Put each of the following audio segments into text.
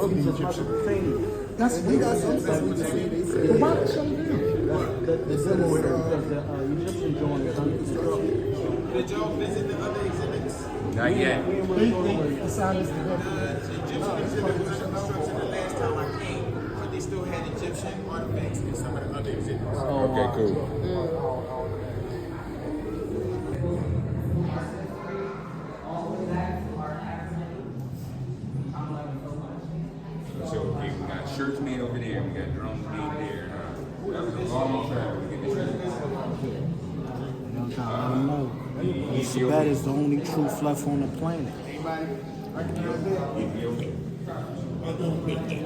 see the Egyptian. That's we got some stuff we just see. They say, but why they shut it down? Because the Egyptian joint is under control. Did y'all visit the other exhibits? Not yet. They decided to go. The Egyptian exhibit was under construction the last time I came, but they still had Egyptian artifacts in some of the other exhibits. Okay, cool. So we got shirts made over there, we got drums made there. That was a long time to get this. I don't know. Nabat is the only true fluff on the planet.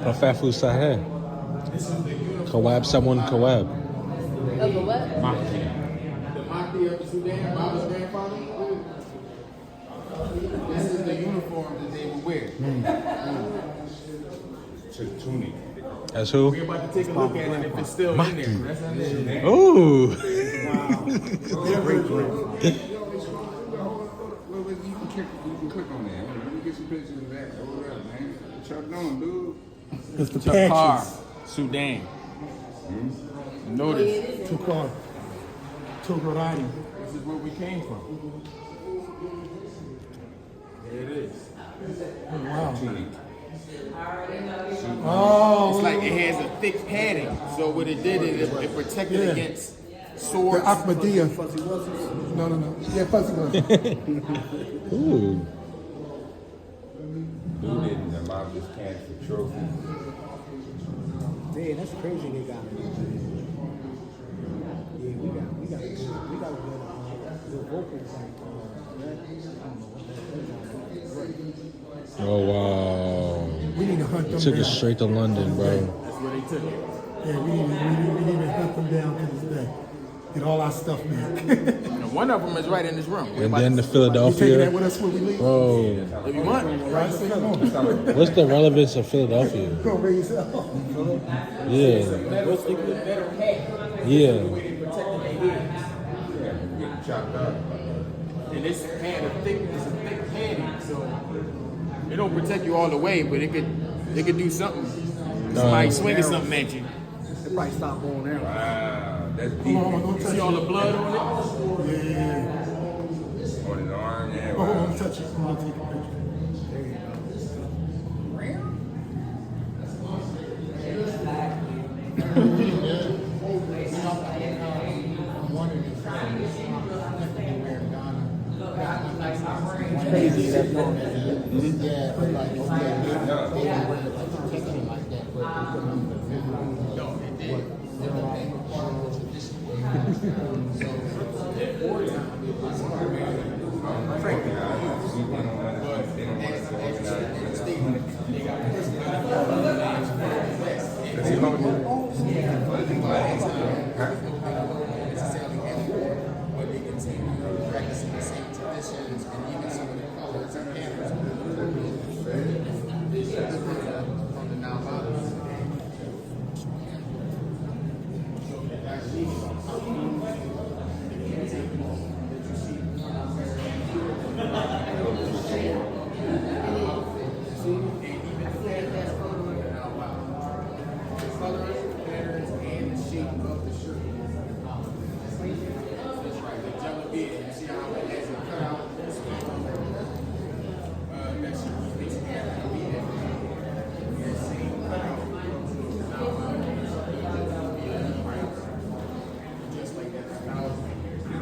Afafu Saheh. Kawab, someone Kawab. Of the what? The Mahdi of Sudan, Baba's grandfather. This is the uniform that they would wear. Tunic. That's who? We're about to take a look at it if it's still in there. That's under there. Ooh. You can click on that. Let me get some pictures of that. Hold up, man. What y'all doing, dude? It's the Chakar, patches. Sudan. Notice. Tukar. Tugarani. This is where we came from. There it is. Oh, wow. Tunic. Oh, It's like it has a thick padding. So what it did is it protected Yeah. against the swords. Ahmadiyya. No. Yeah, fuzzy one. Ooh. Dude didn't, the mom just canceled trophy. Man, that's crazy they got it. Yeah, we got good vocals like Oh, wow. We need to hunt them Took down. it straight to London, bro. That's where they took it. Yeah, we need to hunt them down to this day. Get all our stuff back. And one of them is right in this room. And then the You taking that Philadelphia. with us when we leave? Bro, If you want. Right, say come on. what's the relevance of Philadelphia? Go raise it up. Yeah. Yeah. Getting chopped up. And this had a thick padding, so it don't protect you all the way, but it could do something. Somebody swinging something at you. they probably stopped going there. Wow, that's deep. Hold on, don't You touch see it. all the blood on it? Yeah. On his arm, yeah. Oh, Wow. don't touch it. I'm gonna take a picture. Crazy that's known as yeah, but like okay, they were protecting it like that, but they couldn't Practicing the same traditions and even some of the colors and patterns from the Nabat.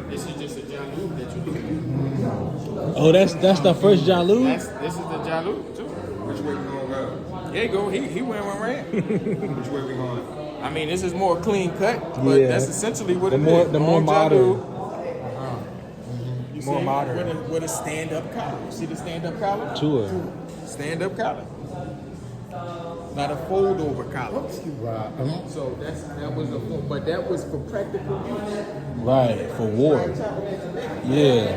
This is just a Jalou that you do. Oh, that's the first Jalou? This is the Jalou too. Which way we gonna go? There you go. He went one right. Which way we going? I mean, this is more clean cut, but Yeah. that's essentially what The it more- is. the more All modern. Jalou. You More see, modern. With a stand-up collar. You see the stand-up collar? Tour. Stand-up collar. Not a fold-over collar. So that was but that was for practical use. Right, for war. Yeah.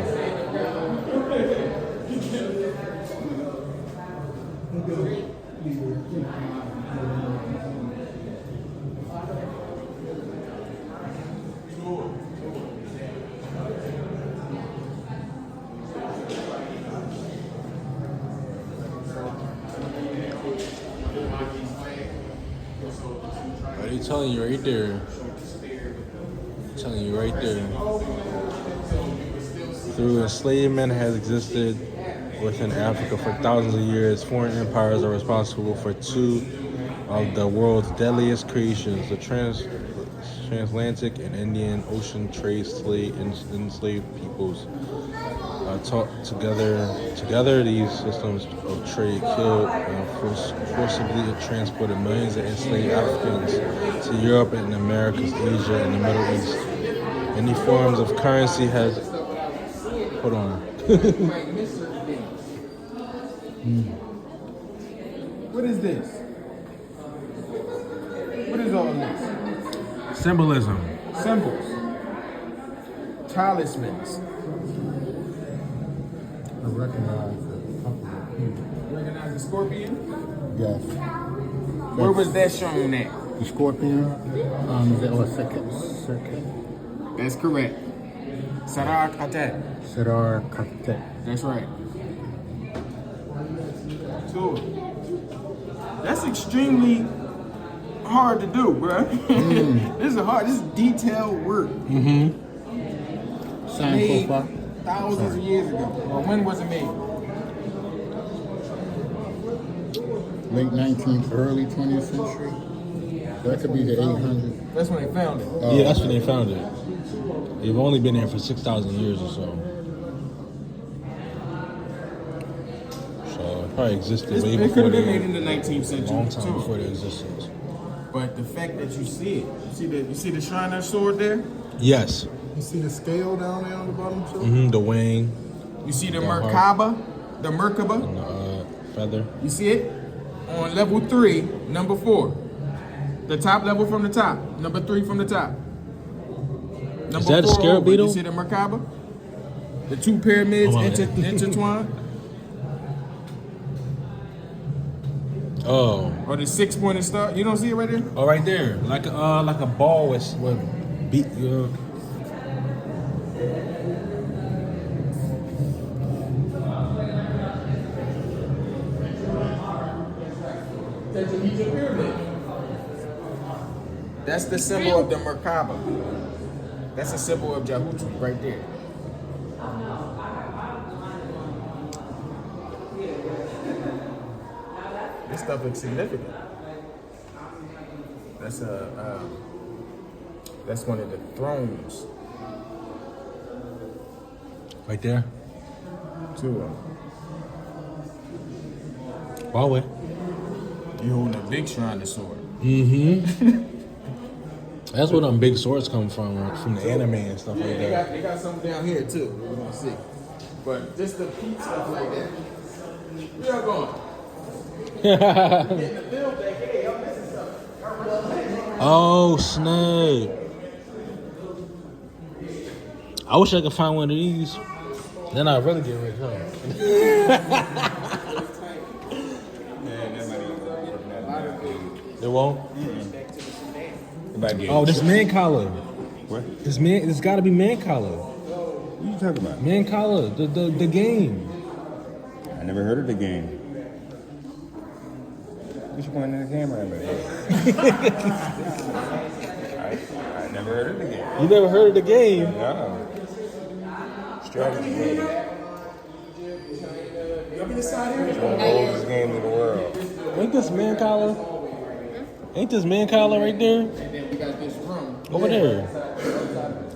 I'm telling you right there. I'm telling you right there. Through enslavement has existed within Africa for thousands of years. Foreign empires are responsible for two of the world's deadliest creations: the transatlantic and Indian Ocean trade enslaved peoples. Together, these systems of trade killed and forcibly transported millions of enslaved Africans to Europe and the Americas, Asia, and the Middle East. Many forms of currency has. Hold on. What is this? What is all this? Symbolism. Symbols. Talismans. I recognize it. Recognize the scorpion? Yes. Where was that shown at? The scorpion? Is that what circuit? That's correct. Sarar Katet. Siddhar Kartik. That's right. So, that's extremely hard to do, bro. This is detailed work. Signed Made so far? thousands of years ago. Well, when was it made? Late 19th, early 20th century. That could be the 800s. That's when they found it. Yeah, that's when they found it. They've only been there for 6,000 years or so. So it probably existed way It before could have been made they, in the 19th century. long time too. before their existence. But the fact that you see it, you see the Shriner sword there? Yes. You see the scale down there on the bottom too? The wing, You see the The heart. Merkaba? The Merkaba? and the feather. You see it? On level 3, number 4. The top level from the top. Number 3 from the top. Number that a 4 scarab over. beetle? You see the Merkaba? The two pyramids Oh, my bad. intertwined? Oh, Or the 6-pointed star? You don't see it right there? oh, right there, like a ball with beat. That's the Egypt pyramid. That's the symbol of the Merkaba. That's a symbol of Jahutu right there. This stuff is significant. That's one of the thrones. Right there. Two of them. Huawei. You holding a big Shriner sword. That's where them big swords come from the anime and stuff like that. They got something down here too. We're gonna see. But just the peak stuff like that. We are going. Getting the build back. Hey, I'm missing something. Oh snap! I wish I could find one of these. Then I'd really get rich, huh? It won't. Oh, this man collar. What? This gotta be man collar. What are you talking about? Man collar, the game. I never heard of the game. What you pointing at the camera, buddy? I never heard of the game. You never heard of the game? No. Strategy game. One of the oldest games in the world. Ain't this man collar? Ain't this man collar right there? And then we got this room. Over there.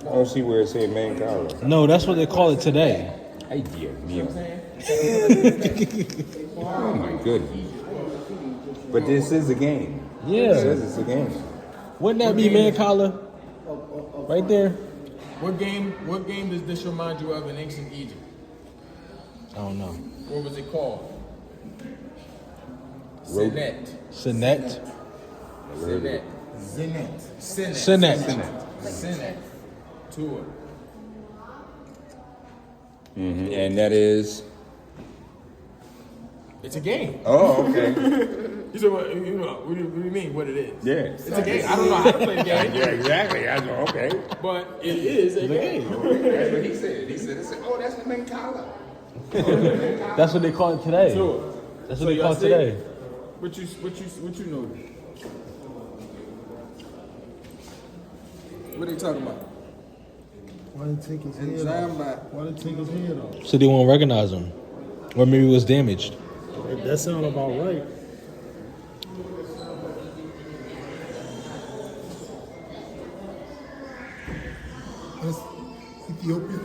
I don't see where it said main collar. No, that's what they call it today. Ay, Dios mío. Oh my goodness. But this is a game. It Yeah. says it's a game. Wouldn't that be man collar? Right there? What game does this remind you of in ancient Egypt? I don't know. What was it called? Rope. Senet. Sinet. Senet. Senet. Sinet. Senet. Tour. And that is. It's a game. Oh, okay. You said what do you mean? What it is? Yeah. It's a game. I don't know how to play the game, Yeah, exactly. Okay. but it is a game. That's what he said. He said, oh, that's the main collar. That's what they call it today. Tour. That's what they call it today. What you know? What are they talking about? Why they take his And head off? Nabat. Why they take his head off? So they won't recognize him, or maybe it was damaged. That sound about right. That's Ethiopia.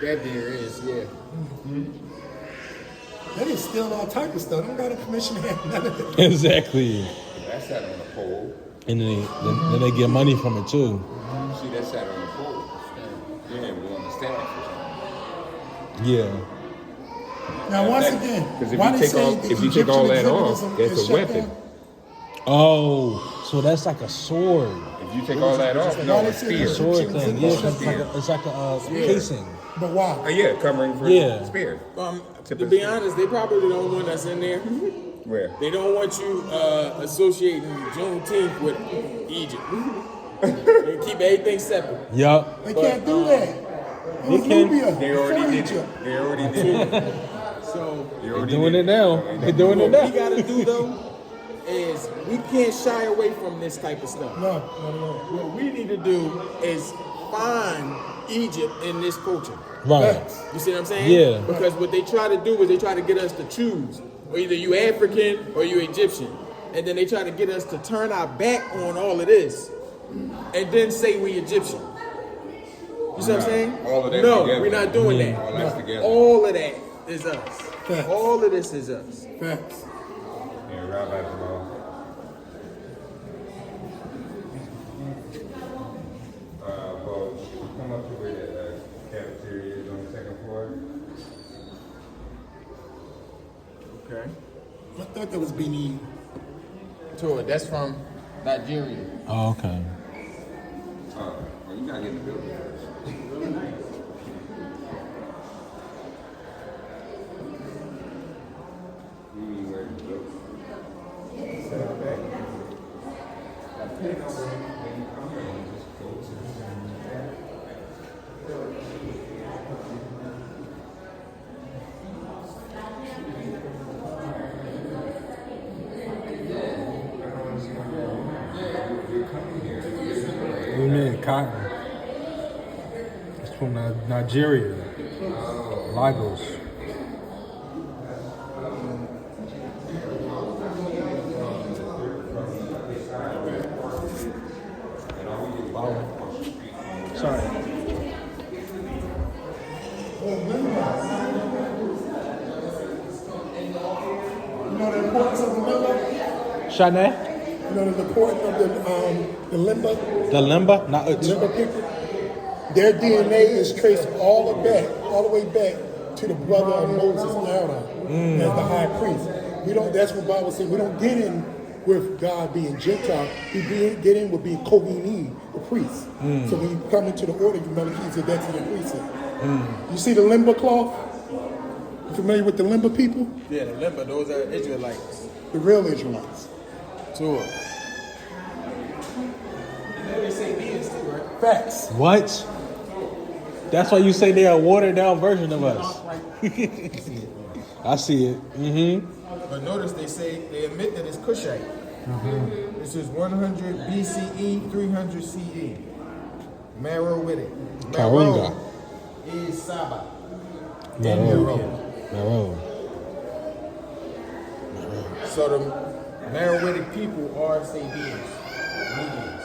That there is, yeah. That is still all type of stuff. Don't got a permission to have none of it. Exactly. That sat on the pole. And then they get money from it too. You see that sat on the pole. Yeah, we're on the staff or something. Yeah. Now, once again, Because why they if say you the take all Egyptian that exhibit off, is that's a shut weapon. down? Oh, so that's like a sword. If you take all that off, no, Why they it's say spear. the Sword Egyptian thing. exhibit Yeah, is shut down? it's like a casing. But why? Yeah, covering for Yeah. spear. To be honest, they probably don't want us in there. Where? They don't want you associating Juneteenth with Egypt. They keep everything separate. Yup. They can't do that. It was can. Libya. They already did Egypt. it. They already did it. So They They're already doing did it now. They're doing it what we now. gotta do though is we can't shy away from this type of stuff. No. What we need to do is find Egypt in this culture. Right. You see what I'm saying? Yeah. Because what they try to do is they try to get us to choose. Or either you African or you Egyptian. And then they try to get us to turn our back on all of this. And then say we Egyptian. You see what I'm saying? All of that no, together. we're not doing that. All that's together. All of that is us. Facts. All of this is us. Facts. Yeah, Rabbi Jamal. Well, come up to where the cafeteria is on the second floor. Okay. I thought that was Benin. Tour. That's from Nigeria. Oh, okay. Well, you gotta get in the building first. You mean where the building? What do you mean, cotton? It's from Nigeria. Lagos. Sorry. You know the importance of the limba? Shanae? You know the importance of the limba? The limba? Not Limba people? Their DNA is traced all the way back to the brother of Moses, Aaron, as the high priest. We don't. That's what the Bible says. We don't get in with God being Gentile. We get in with being Kohini, the priest. So when you come into the order, you Melchizedek, that's the priest. You see the limba cloth? You familiar with the limba people? Yeah, remember those are Israelites. The real Israelites. Tour. They say beings too, right? Facts. What? That's why you say they're a watered down version of us. I see it. Mm-hmm. But notice they admit that it's Cushite. This is 100 BCE, 300 CE. Meroitic. Karunga. Is Saba. Mero. So the Meroitic people are Sabians. Medians.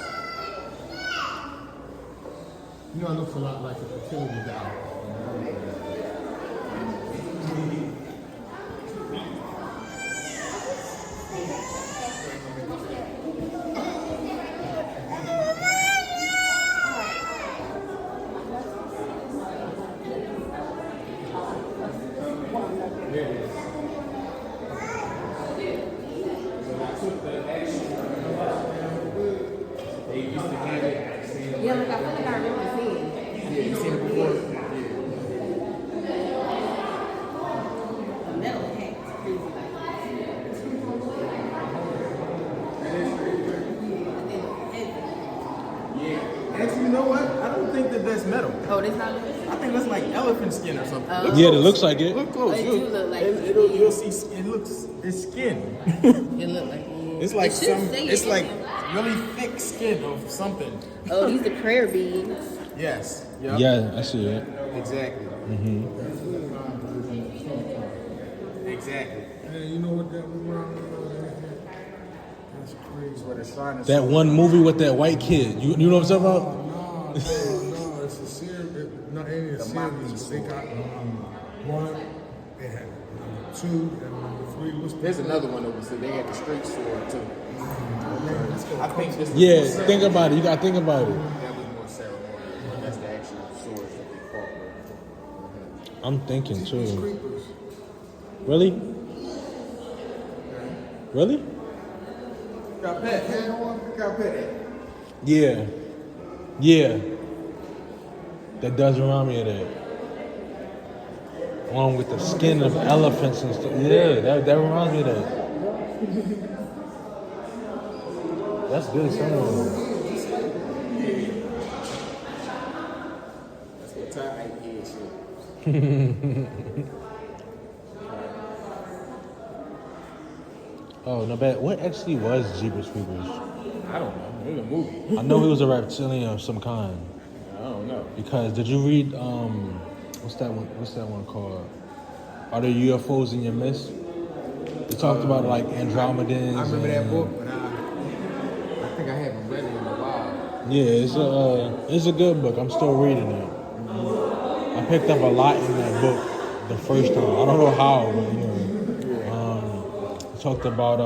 You know, it looks a lot like a fertility doll. Yeah, like I feel like I remember seeing it. Yeah, you seen it before? The metal hat is crazy like Yeah. Actually, you know what? I don't think that that's metal. oh, this not living? I think that's like elephant skin or something. Oh. Look Yeah, it close. looks like it. Look close. It do look like you'll see. It looks. It's skin. It look like, yeah. It's like It should some. say It's it. like really thick skin of something. Oh, these are prayer beads. Yes. Yep. Yeah, I see it. Exactly. Exactly. Man, you know what that reminds me of? That's crazy. What it's trying to That one movie with that white kid. You know what I'm talking about? No, it's a series. No, it ain't a series. But they got one, they had two, and number three. What's the There's another one over there. They got the straight sword too. I think this. Yeah, think about it. You gotta think about it. That was more ceremonial. That's the actual swords that they fought with. I'm thinking These too. creepers. Really? Really? Got pet. Got pet. Yeah. Yeah. That does remind me of that. One with the skin of elephants and stuff. Yeah, that reminds me of that. That's good someone. That's what time is. Oh, Nabat, what actually was Jeepers Creepers? I don't know. It was a movie. I know he was a reptilian of some kind. I don't know. Because did you read what's that one called? Are there UFOs in your midst? They talked about like Andromedans. I remember that and- book, but I think I haven't read it in a while. Yeah, it's a good book. I'm still reading it. I picked up a lot in that book the first time. I don't know how, but you know. It talked about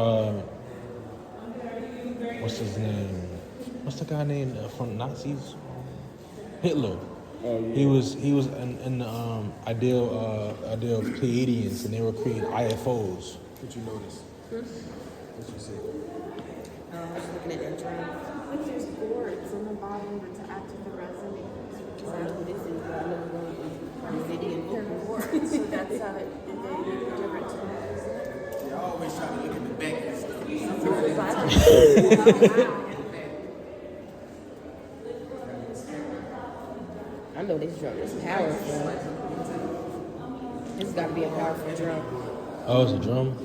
what's his name? What's the guy named from Nazis? Hitler. Oh, yeah. He was in the ideal of Pleiadians, and they were creating IFOs. What you notice? What you see? I was looking at that drum. But there's boards on the bottom to act as the resonance. I don't know who this is, but I know we're going to be Brazilian They're book. boards, so that's how they make a difference. You always try to look at the back and stuff. I know this drum is powerful. This has got to be a powerful drum. Oh, it's a drum.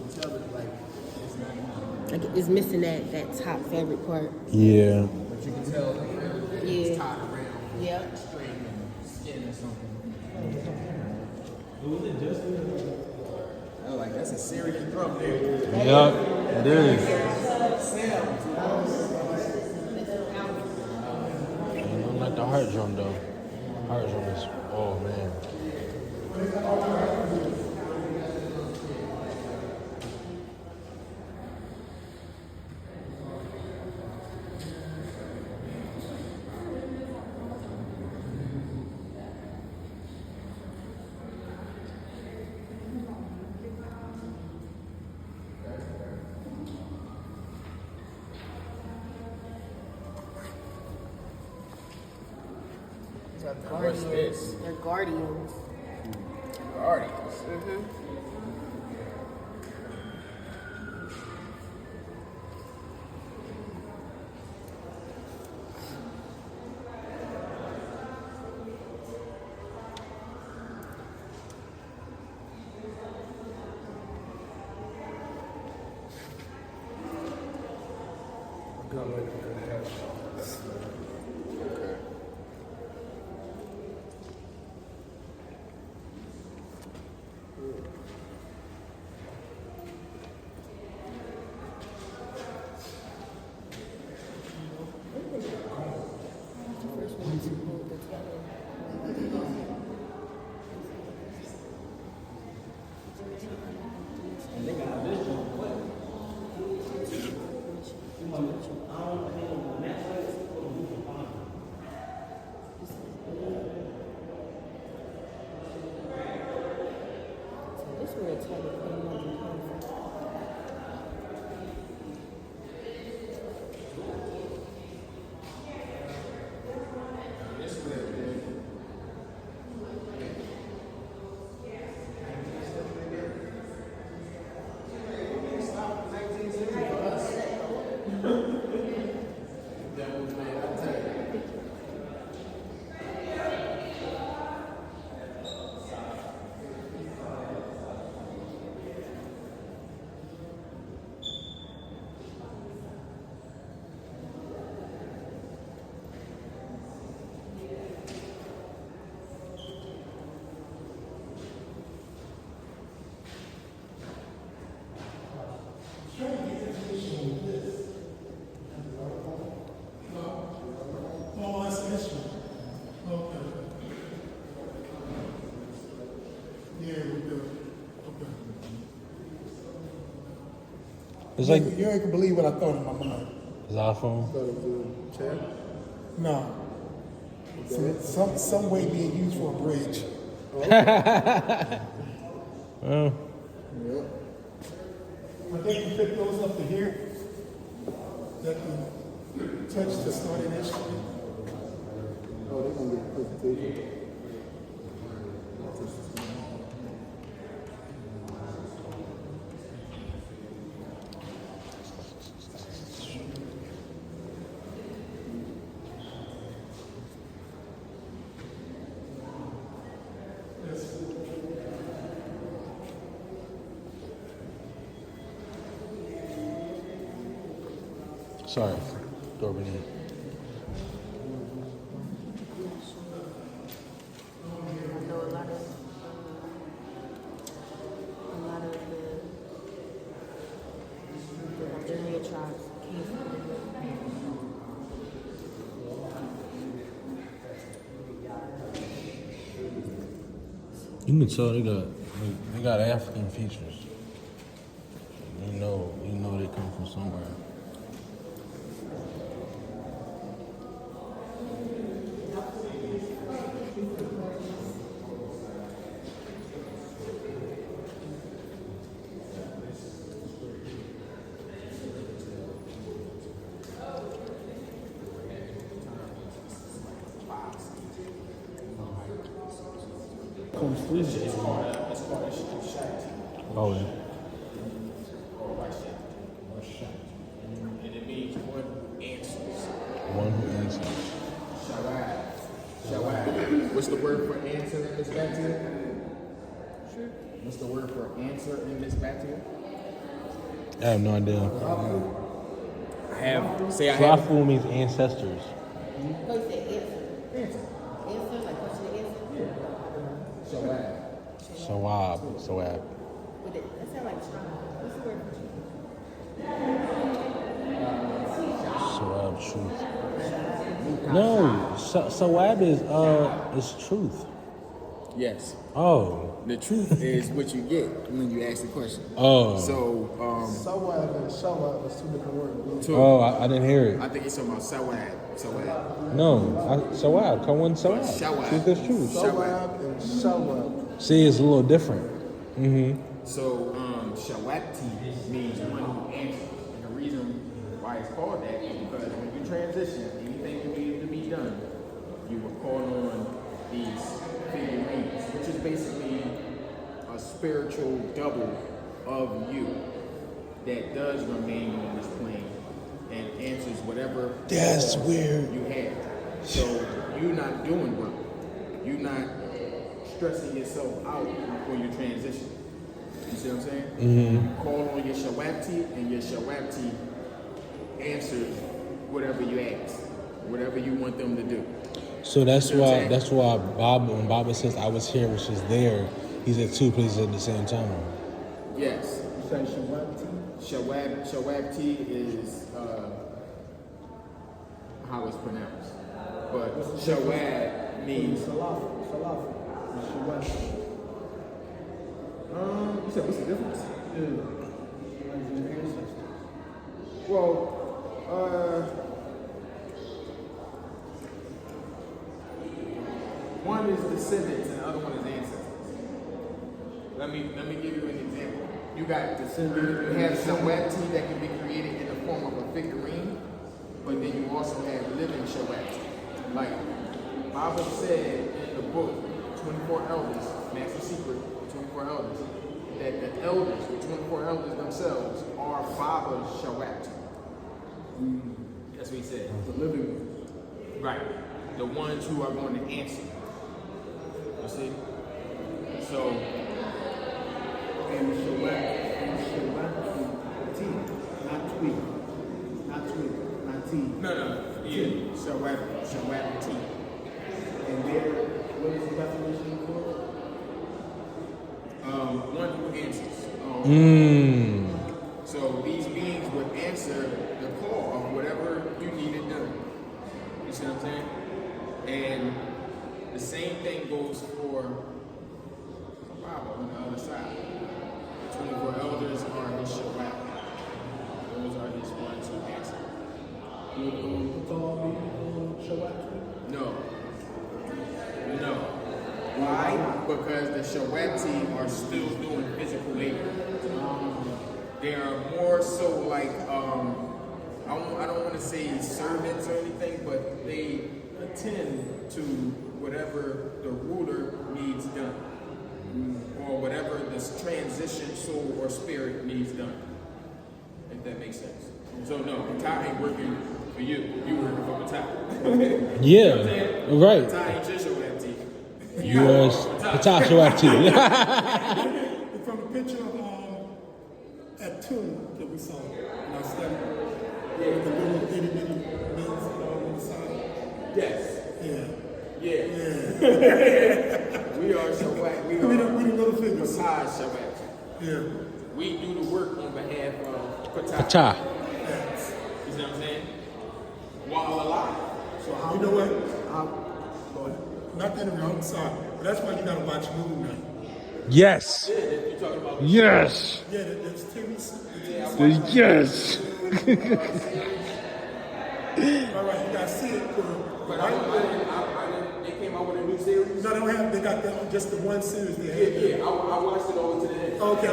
Like it's missing that top fabric part. Yeah. But you can tell Yeah. it's tied around Yep. string and skin or something. Oh, like that's a serious drum there. Yup, it is. Ain't like the heart drum though. Heart drum is, oh man. What's this? They're guardians. Guardians. Oh, that's an issue. Okay. Yeah, we do. Okay. It's like You ain't gonna believe what I thought in my mind. xylophone. No. Some way being used for a bridge. Well, I think you pick those up to here. That can touch the starting instrument. Oh, they're gonna get a presentation. sorry, Dorothy. I know a lot of the Liberian tribes came from You can tell they got African features. You know they come from somewhere. Oh yeah. And it means one who answers. One who answers. Shawad. What's the word for answer in this batia? What's the word for answer in this batia? I have no idea. I have. Say I have. Slafu means ancestors. No, you said answer. Answer, like question and answer? Shawad. Sawab. But that sound like tribe. What's the word for truth? Sawab, truth. No, Sawab is truth. Yes. Oh. The truth is what you get when you ask the question. Oh. So, Sawab and shawab is two different words. Oh, I didn't hear it. I think it's talking about Sawad. No, Sawab. Come on, Sawab. Shawab. Truth is truth. Sawab and shawab. See, it's a little different. Mm-hmm. So, Shawati means one who answers. And the reason why it's called that is because when you transition, anything that needed to be done, you will call on these figurines, which is basically a spiritual double of you that does remain on this plane and answers whatever That's calls weird. you have. So you're not doing work. You're not stressing yourself out when you transition. You see what I'm saying? Mm-hmm. Call on your Shawabti, and your Shawabti answers whatever you ask, whatever you want them to do. So that's You know what I'm why saying? Bob, when Baba says I was here, which is there, he's at two places at the same time. Yes. You say shawab Shawabti is how it's pronounced. But Shawab means Salaf. Shawab. you said what's the difference? Yeah. Well, one is descendants and the other one is ancestors. Let me give you an example. You got descendants. You have Shawabti that can be created in the form of a figurine, but then you also have living Shawabti. Like Baba said in the book 24 Elders, Master Secret, 24 Elders, that the elders, the 24 elders themselves, are Baba's Shawabti. That's what he said. The living ones. Right. The ones who are going to answer. You see? So, And shawab not T. no. Yeah. Shawabti. And there, what is the definition for it? One who answers. Mm. So So these beings would answer the call of whatever you needed done. You see what I'm saying? And the same thing goes for Bible on the other side. The 24 elders are his Shabbat. Those are his ones who answer. No. No. Why? Because the Shawati are still doing physical labor. They are more so like, I don't want to say servants or anything, but they attend to whatever the ruler needs done, or whatever this transition soul or spirit needs done, if that makes sense. So no, Patah ain't working for you. You working for Patah. Yeah, right. Patah ain't just your empty. Yours, Natasha activity. From the picture of that tomb that we saw in our study, with the little itty bitty men on the side. Yes. Yeah. We are Shabbat. We We the are little figures. Patah Shabbat. Yeah. We do the work on behalf of Patah. Cha. Yes. You see what I'm saying? While alive. So how you know what? Go ahead. Not that I'm sorry, but that's why you gotta watch Moon Knight. Yes. Yeah, that you talking about. Yes. Yeah, there's TV. Yes. All right, you gotta see it. But I didn't, they came out with a new series? No, they don't have. They got just the one series they have. Yeah, I watched it over to the end. Okay. Yeah,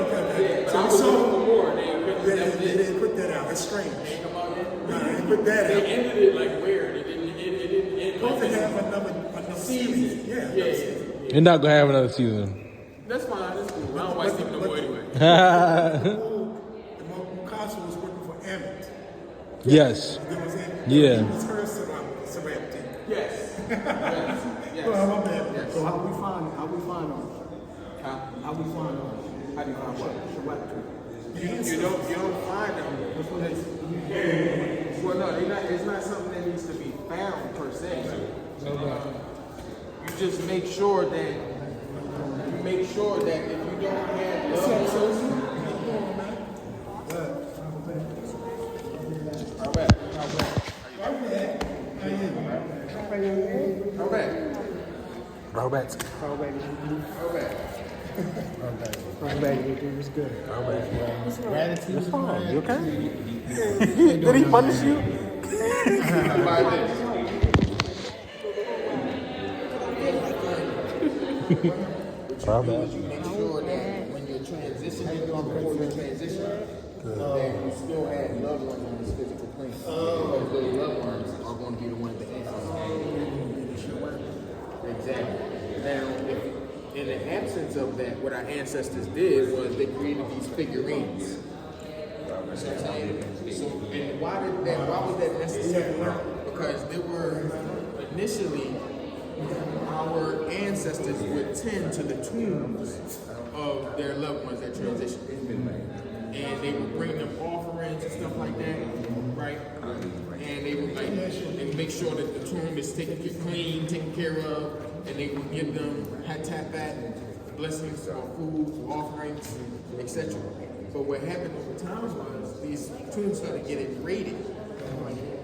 but So I we was looking saw. for more. They couldn't, They that was it. didn't put that out. It's strange. They come out yet? Nah, they didn't put that They out. ended it like weird. It didn't end Supposed like to this. have another series. Yeah. Yeah. You're not gonna have another season. That's fine. That's cool. I don't watch TV no more anyway. The Mukasa was working for Amun. Yes. You know what I'm saying? Yeah. It was her Sarepti. Yes. Yes. Well, my bad. So how we find them? Huh? How we find them? How do you find what? Shabbat. You don't find them. Well, no, it's not something that needs to be found per se. You just make sure that if you don't have love, Robert. Gratitude. You okay? Did he punish you? Robert. you make sure that when you're transitioning, before you transition, that you still have loved ones on this physical plane. Because those loved ones are going to be the ones that answer. Exactly. Now, in the absence of that, what our ancestors did was they created these figurines. You know what I'm saying? So, and why was that necessary? Because they were initially, our ancestors would tend to the tombs of their loved ones that transitioned. And they would bring them offerings and stuff like that, right? And they would they make sure that the tomb is taken care of, and they would give them hatapat, blessings for food, offerings, etc. But what happened over time was these tombs started getting raided.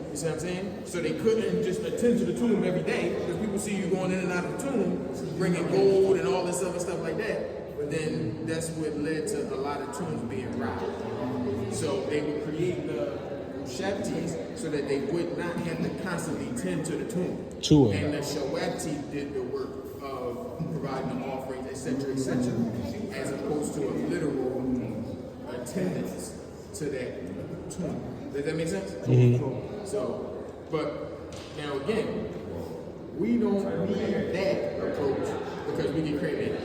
You see what I'm saying? So they couldn't just attend to the tomb every day, because people see you going in and out of the tomb, bringing gold and all this other stuff like that. Then that's what led to a lot of tombs being robbed. So they would create the Shaptis so that they would not have to constantly tend to the tomb. And the Shawati did the work of providing the offerings, etc., as opposed to a literal attendance to that tomb. Does that make sense? Mm-hmm. So, but now again, we don't need that approach because we get cremated.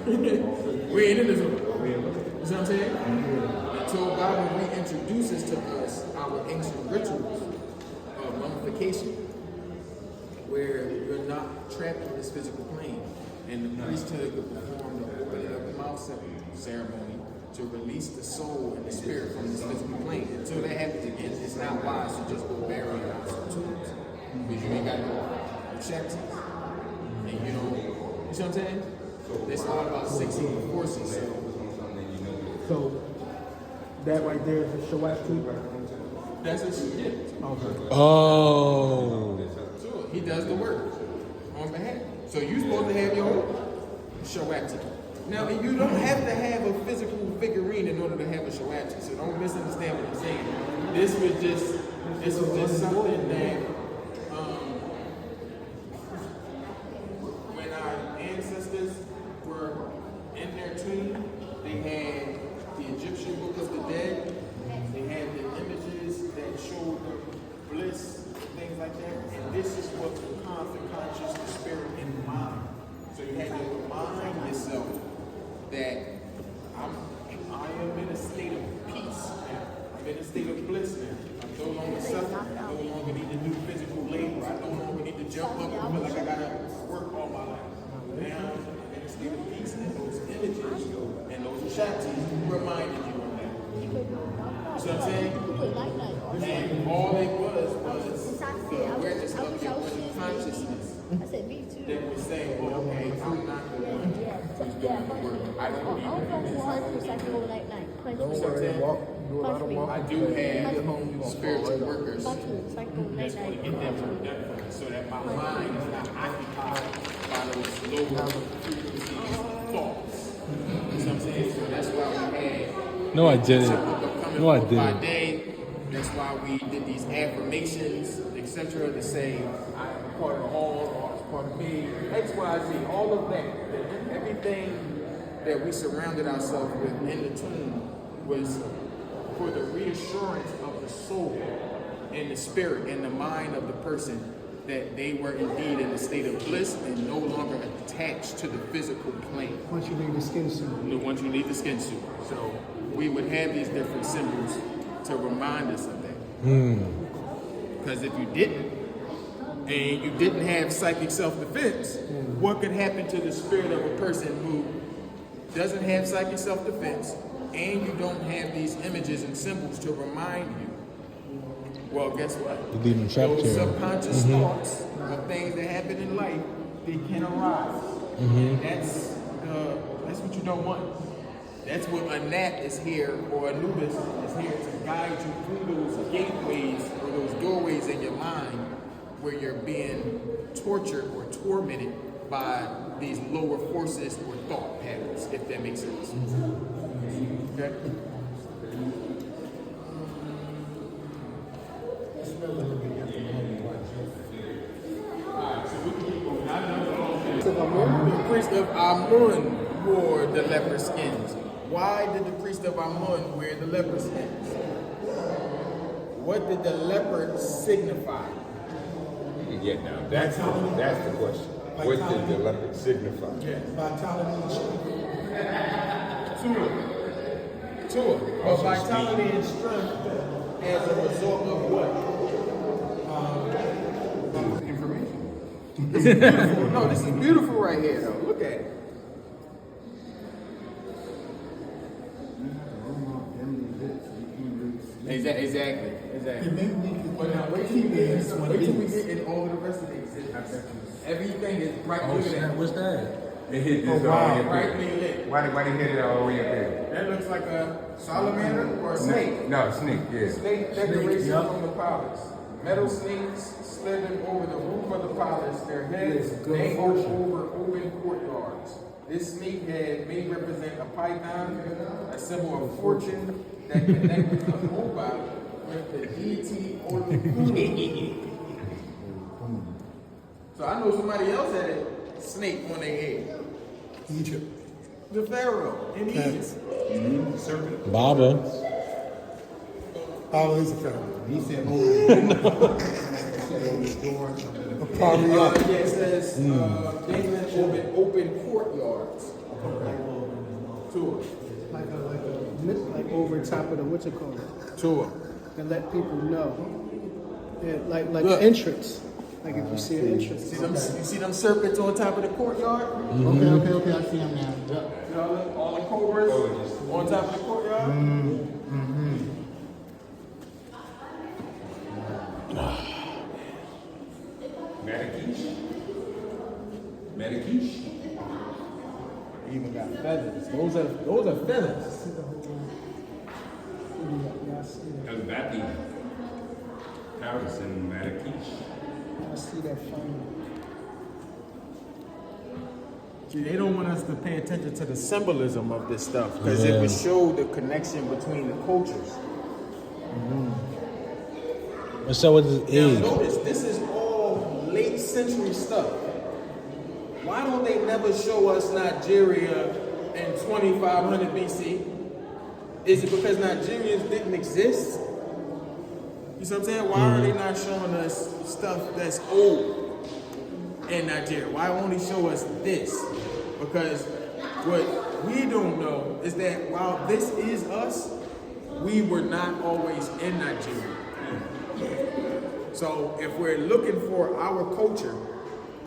We ain't in this one. You know what I'm saying? Until God reintroduces to us our ancient rituals of mummification, where you're not trapped in this physical plane, and the priesthood would perform the opening of the mouth ceremony to release the soul and the spirit from this physical plane. Until that happens again, it's not wise to just go bury it on some tombs, because you ain't got no chapters, and you know what I'm saying? It's all about 16 forces. So That right there is a Shawati. That's a shit. Oh. Sure, he does the work on behalf. So you're supposed to have your own shawati. Now, you don't have to have a physical figurine in order to have a shawati. So don't misunderstand what I'm saying. This was just something that when our ancestors were in their tomb, they had the Egyptian book of the dead. They had the images that showed them bliss, things like that. And this is what the conscious, the spirit, and the mind. So you had to remind yourself that I am in a state of peace now. I'm in a state of bliss now. I'm no longer suffering. I no longer need to do physical labor. I no longer need to jump up and feel like I gotta work all my life. Now I'm in a state of peace, and those images and those shaktis reminded you of that. You know what I'm saying? And all it was the awareness of your consciousness that was saying, well, okay, I'm not the one who's doing the work. I don't need to do this. I do have spiritual workers that's going to get that work done for me so that my mind is not occupied by those lower frequencies of thoughts. You know what I'm saying? So that's why we had No, I didn't. No, I didn't. That's why we did these affirmations, etc., to say, I am a part of all is part of me, X, Y, Z, all of that. Everything that we surrounded ourselves with in the tomb was for the reassurance of the soul and the spirit and the mind of the person that they were indeed in a state of bliss and no longer attached to the physical plane. Once you leave the skin suit. Once you leave the skin suit. So we would have these different symbols to remind us of that. Because if you didn't, and you didn't have psychic self-defense, what could happen to the spirit of a person who doesn't have psychic self-defense and you don't have these images and symbols to remind you? Well, guess what? Those subconscious thoughts of things that happen in life, they can arise. And that's what you don't want. That's what a Nat is here, or Anubis is here to guide you through those gateways or those doorways in your mind where you're being tortured or tormented by these lower forces or thought patterns, if that makes sense. Okay? The priest of Amun wore the leopard skins. Why did the priest of Amun wear the leopard skins? What did the leopard signify? Yeah, now that's the question. What did the leopard signify? Vitality and strength. Tua. But vitality and strength as a result of what? Information. This is beautiful. No, this is beautiful right here, though. Look at it. Exactly. But now wait till we get in all of the rest of these. Everything is brightly lit. What's that? It hit this all the way up Brightly there. lit. Why did it hit it all the way up there? That looks like a salamander or a snake. No, snake, yeah. Snake decoration from the palace. Metal snakes slithering over the roof of the palace. Their heads hang over open courtyards. This snake head may represent a python, a symbol of fortune that connected the Nabat with the deity Amun. So I know somebody else had a snake on their head. Egypt. The Pharaoh in Egypt. Serpent. Baba. How is it found? He said, oh, Probably up. Yeah, it says they live in open courtyards. Tour. Like over top of the what's it called? Tour. And let people know. Yeah, like Look. an entrance. Like if you see an entrance. You see them serpents on top of the courtyard? okay, I see him now. Yep. You know, all the cobras on top of the courtyard? Matakish. Even got feathers. Those are feathers. Al-Bati Palace in Marrakesh. I see that phone. See, they don't want us to pay attention to the symbolism of this stuff because it would show the connection between the cultures. So what is Now, age? notice this is all late century stuff. Why don't they never show us Nigeria in 2500 BC? Is it because Nigerians didn't exist? You see what I'm saying? Why are they not showing us stuff that's old in Nigeria? Why only show us this? Because what we don't know is that while this is us, we were not always in Nigeria. So if we're looking for our culture,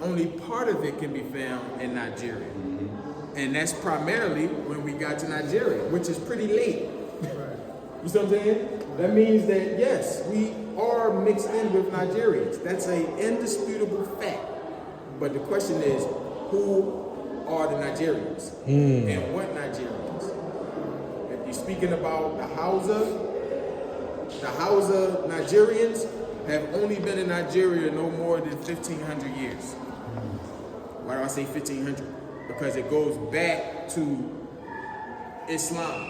only part of it can be found in Nigeria. And that's primarily when we got to Nigeria, which is pretty late. You see what I'm saying? That means that, yes, we are mixed in with Nigerians. That's an indisputable fact. But the question is, who are the Nigerians? And what Nigerians? If you're speaking about the Hausa Nigerians have only been in Nigeria no more than 1,500 years. Why do I say 1,500? Because it goes back to Islam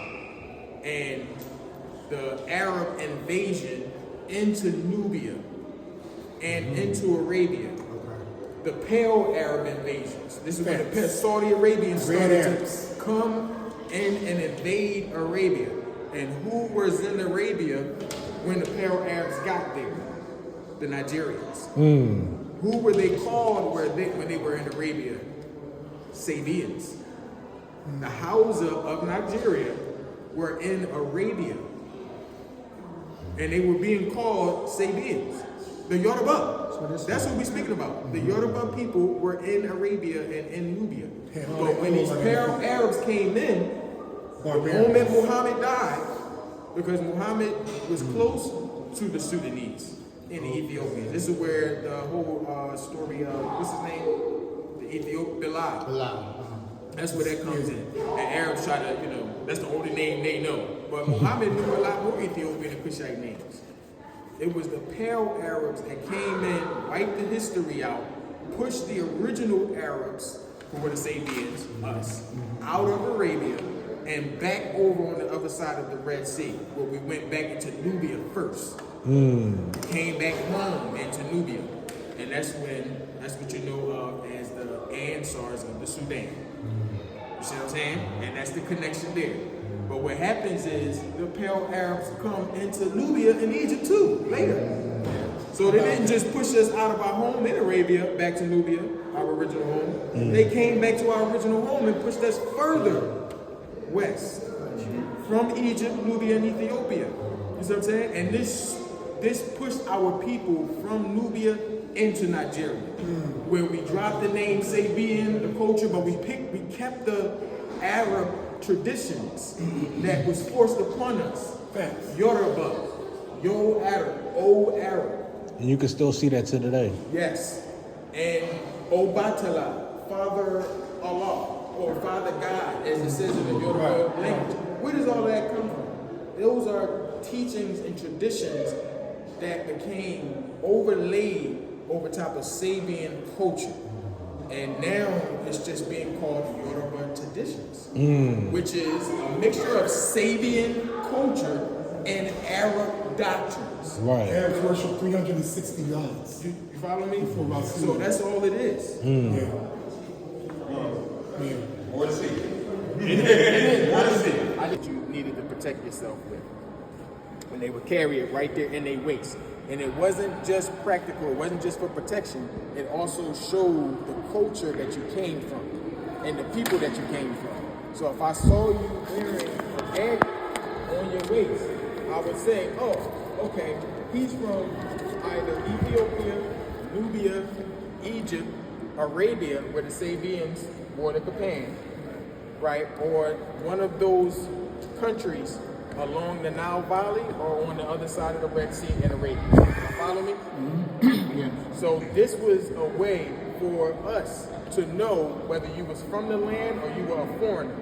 and the Arab invasion into Nubia and into Arabia. The Pale Arab invasions. This is when the Saudi Arabians started to come in and invade Arabia. And who was in Arabia when the Pale Arabs got there? The Nigerians. Who were they called when they were in Arabia? Sabians. The Hausa of Nigeria were in Arabia. And they were being called Sabians. The Yoruba. That's what we're speaking about. The Yoruba people were in Arabia and in Nubia. But when these Pale Arabs came in, the moment Muhammad died, because Muhammad was close to the Sudanese and the Ethiopians. This is where the whole story of, what's his name? The Ethiopian Bilal. That's where that comes in. And Arabs try to, that's the only name they know. But Muhammad knew a lot more Ethiopian and Kushite names. It was the Pale Arabs that came in, wiped the history out, pushed the original Arabs, who were the Sabians, us, out of Arabia, and back over on the other side of the Red Sea, where we went back into Nubia first. Came back home into Nubia. And that's what you know of as the Ansars of the Sudan. You see what I'm saying? And that's the connection there. But what happens is the Pale Arabs come into Nubia and Egypt too, later. So they didn't just push us out of our home in Arabia back to Nubia, our original home. They came back to our original home and pushed us further west from Egypt, Nubia, and Ethiopia. You see what I'm saying? And this pushed our people from Nubia into Nigeria, where we dropped the name Sabian, the culture, but we kept the Arab traditions that was forced upon us. Yoruba, Old Arab. And you can still see that to today. Yes. And Obatala, Father Allah, or Father God, as it says in the Yoruba language. Where does all that come from? Those are teachings and traditions that became overlaid over top of Sabian culture. And now it's just being called Yoruba traditions, which is a mixture of Sabian culture and Arab doctrines. Right. Arabs worship 360 gods. You follow me? For So that's all it is. More to see. That you needed to protect yourself with. When they would carry it right there in their waist. And it wasn't just practical, it wasn't just for protection, it also showed the culture that you came from and the people that you came from. So if I saw you wearing an egg on your waist, I would say, oh, okay, he's from either Ethiopia, Nubia, Egypt, Arabia, where the Sabians wore the kapan, right? Or one of those countries along the Nile Valley or on the other side of the Red Sea in Arabia. Follow me? So this was a way for us to know whether you was from the land or you were a foreigner.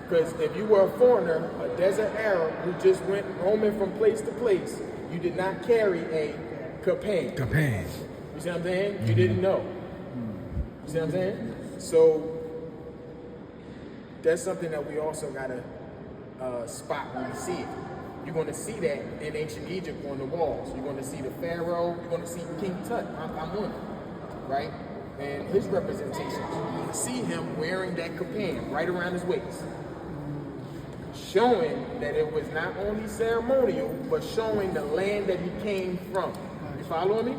Because if you were a foreigner, a desert Arab who just went roaming from place to place, you did not carry a kapang. Japan. You see what I'm saying? You didn't know. You see what I'm saying? So that's something that we also gotta spot when we see it. You're gonna see that in ancient Egypt on the walls. You're gonna see the Pharaoh. You're gonna see King Tut, Amun, right? And his representations. You're gonna see him wearing that kapang right around his waist, showing that it was not only ceremonial, but showing the land that he came from. You following me?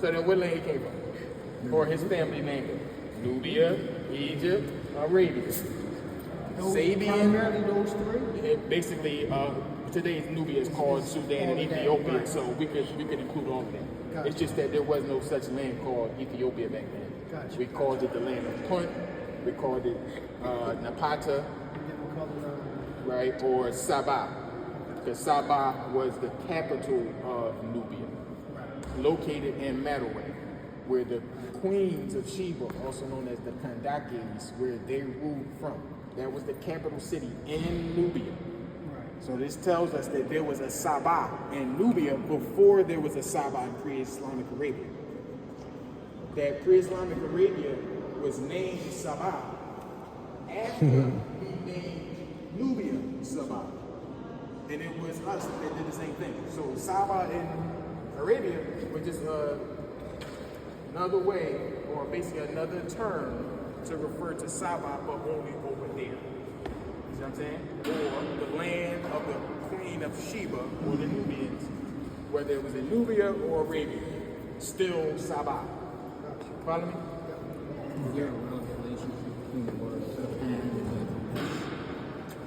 So then what land he came from? Or his family name? Nubia, Egypt, Arabia. Sabian, those three? basically, today's Nubia is called Sudan and Ethiopia, so we could include all of that. It's just that there was no such land called Ethiopia back then. We called it the land of Punt, we called it Napata, right, or Sabah, because Sabah was the capital of Nubia, located in Meroe, where the queens of Sheba, also known as the Kandakes, where they ruled from. That was the capital city in Nubia. So this tells us that there was a Sabah in Nubia before there was a Sabah in pre-Islamic Arabia. That pre-Islamic Arabia was named Sabah after we named Nubia Sabah. And it was us that did the same thing. So Sabah in Arabia was just another way, or basically another term to refer to Sabah, but only over there. You see what I'm saying? Or the land of the queen of Sheba, or the Nubians, whether it was in Nubia or Arabia, still Sabah. Follow me? Is there a real relationship between the word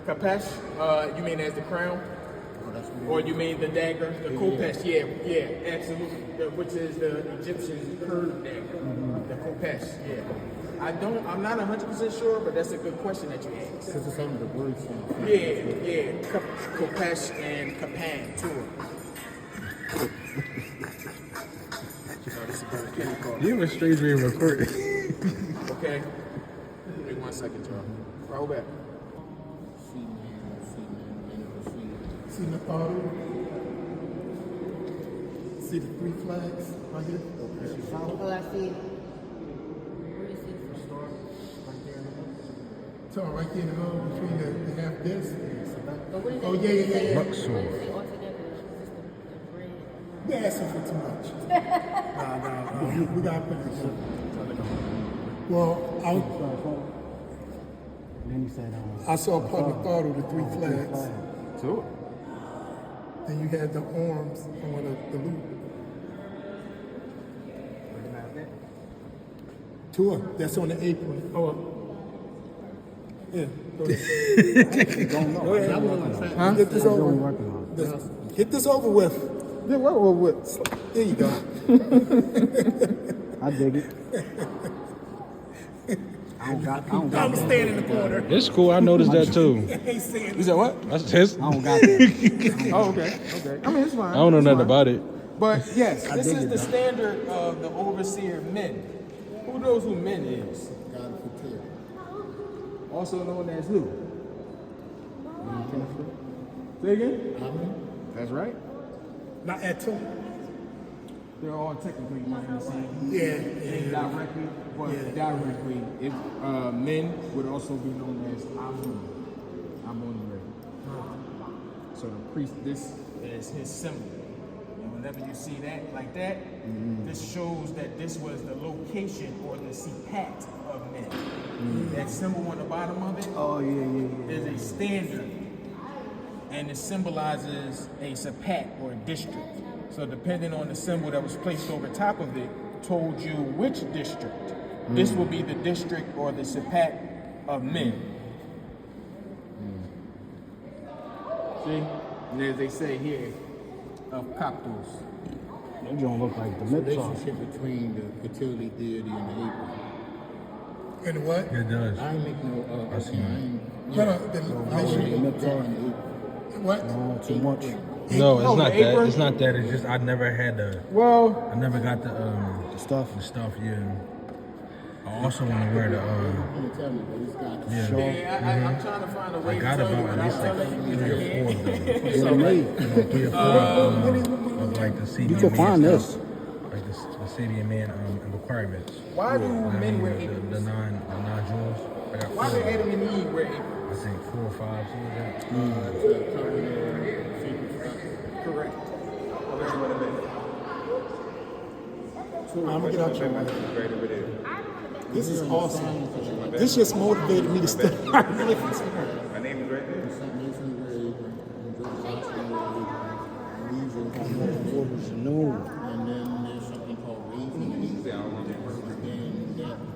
Kapesh, you mean as the crown? Or you mean the dagger, the Kopesh? Yeah, absolutely. Which is the Egyptian curved dagger, the Kopesh. Yeah. I'm not 100% sure, but that's a good question that you asked. Because it's under the word sound. Yeah. Kopesh and Kapan, too. You have a strange way of recording. Okay. Give me 1 second, Charles. Roll back. See the photo? See the three flags right here? Oh, I see it. Where you see it? So right there in the middle between the half disc. But what is Oh, it? yeah. What is it all together? Is this the bread? You're asking for too much. Nah. We got to put it together. Well, Then you said, I saw part of the photo, the three flags. Two. And you had the arms on the loop. Tour, that's on the apron. Yeah. Go ahead. Go ahead. Get this over. Get this over with. Yeah, what? There you go. I dig it. I'm staying in the corner. It's cool. I noticed that too. Ain't saying You said what? That's his. I don't got that. Oh, okay. I mean, it's fine. I don't know It's nothing fine. about it. But yes, this is the standard of the overseer men. Who knows who men is? God prepare. Also known as who? Say again? Amun. That's right. not at all. They're all technically one and the same. Yeah. Indirectly, but directly, men would also be known as Amun. So the priest, this is his symbol. And whenever you see that like that, this shows that this was the location or the sipat of men. That symbol on the bottom of it is a standard. And it symbolizes a sipat or a district. So depending on the symbol that was placed over top of it, told you which district. This will be the district or the sipat of men. See? And as they say here, of Coptos. That don't look like the relationship between the fertility deity and the apron. And what? It does. I ain't make no. No, the I ain't make no apron. what? Too much. No, it's Oh, not the that. apron? It's not that. It's just I never had the. Well, I never got the Stuff. the stuff. Yeah. I also want to wear the. You tell me, but it's got Yeah. short. I'm trying to find a way I got to about at least like 3 or 4 of them. It's made. 3 or 4 of like the CBMA You can find stuff. this. Like the CBMA requirements. Why do men wear the aprons? non-jewels. I got Why 4 do of them. Adam and Eve wear aprons? I think 4 or 5, something like that. Correct. I'm gonna get out your way. Right over there. This is awesome. This just motivated me to step out. My name is right there. No. And then there's something called raising.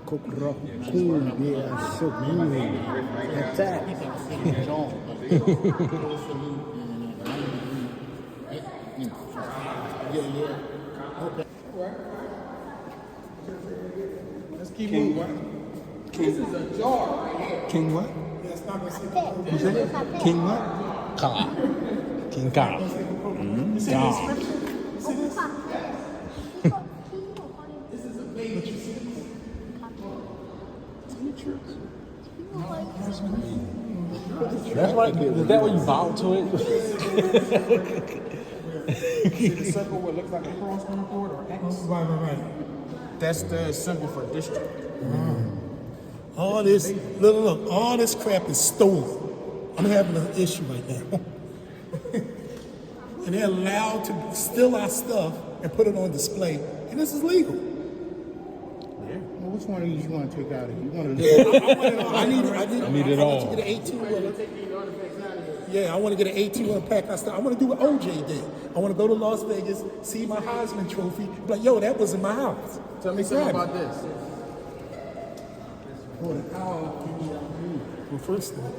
Kokra. Cool. Yeah. So cool. Attack. John. Let's keep moving. This is a jar right here. King what? That's not gonna say Who's that? King what? Ka. King Ka. That's right. Is that what you bow to it? See the circle what looks like a cross on the board or X? Right. That's the symbol for district. All this, look, all this crap is stolen. I'm having an issue right now. And they're allowed to steal our stuff and put it on display, and this is legal. Well, which one of these you want to take out of here? You want to I need it I all. want you to get an A2. Yeah, I want to get an A2 and pack our stuff. I want to do what OJ did. I want to go to Las Vegas, see my Heisman trophy, be like, yo, that was in my house. Tell me something about this. Well, first of all,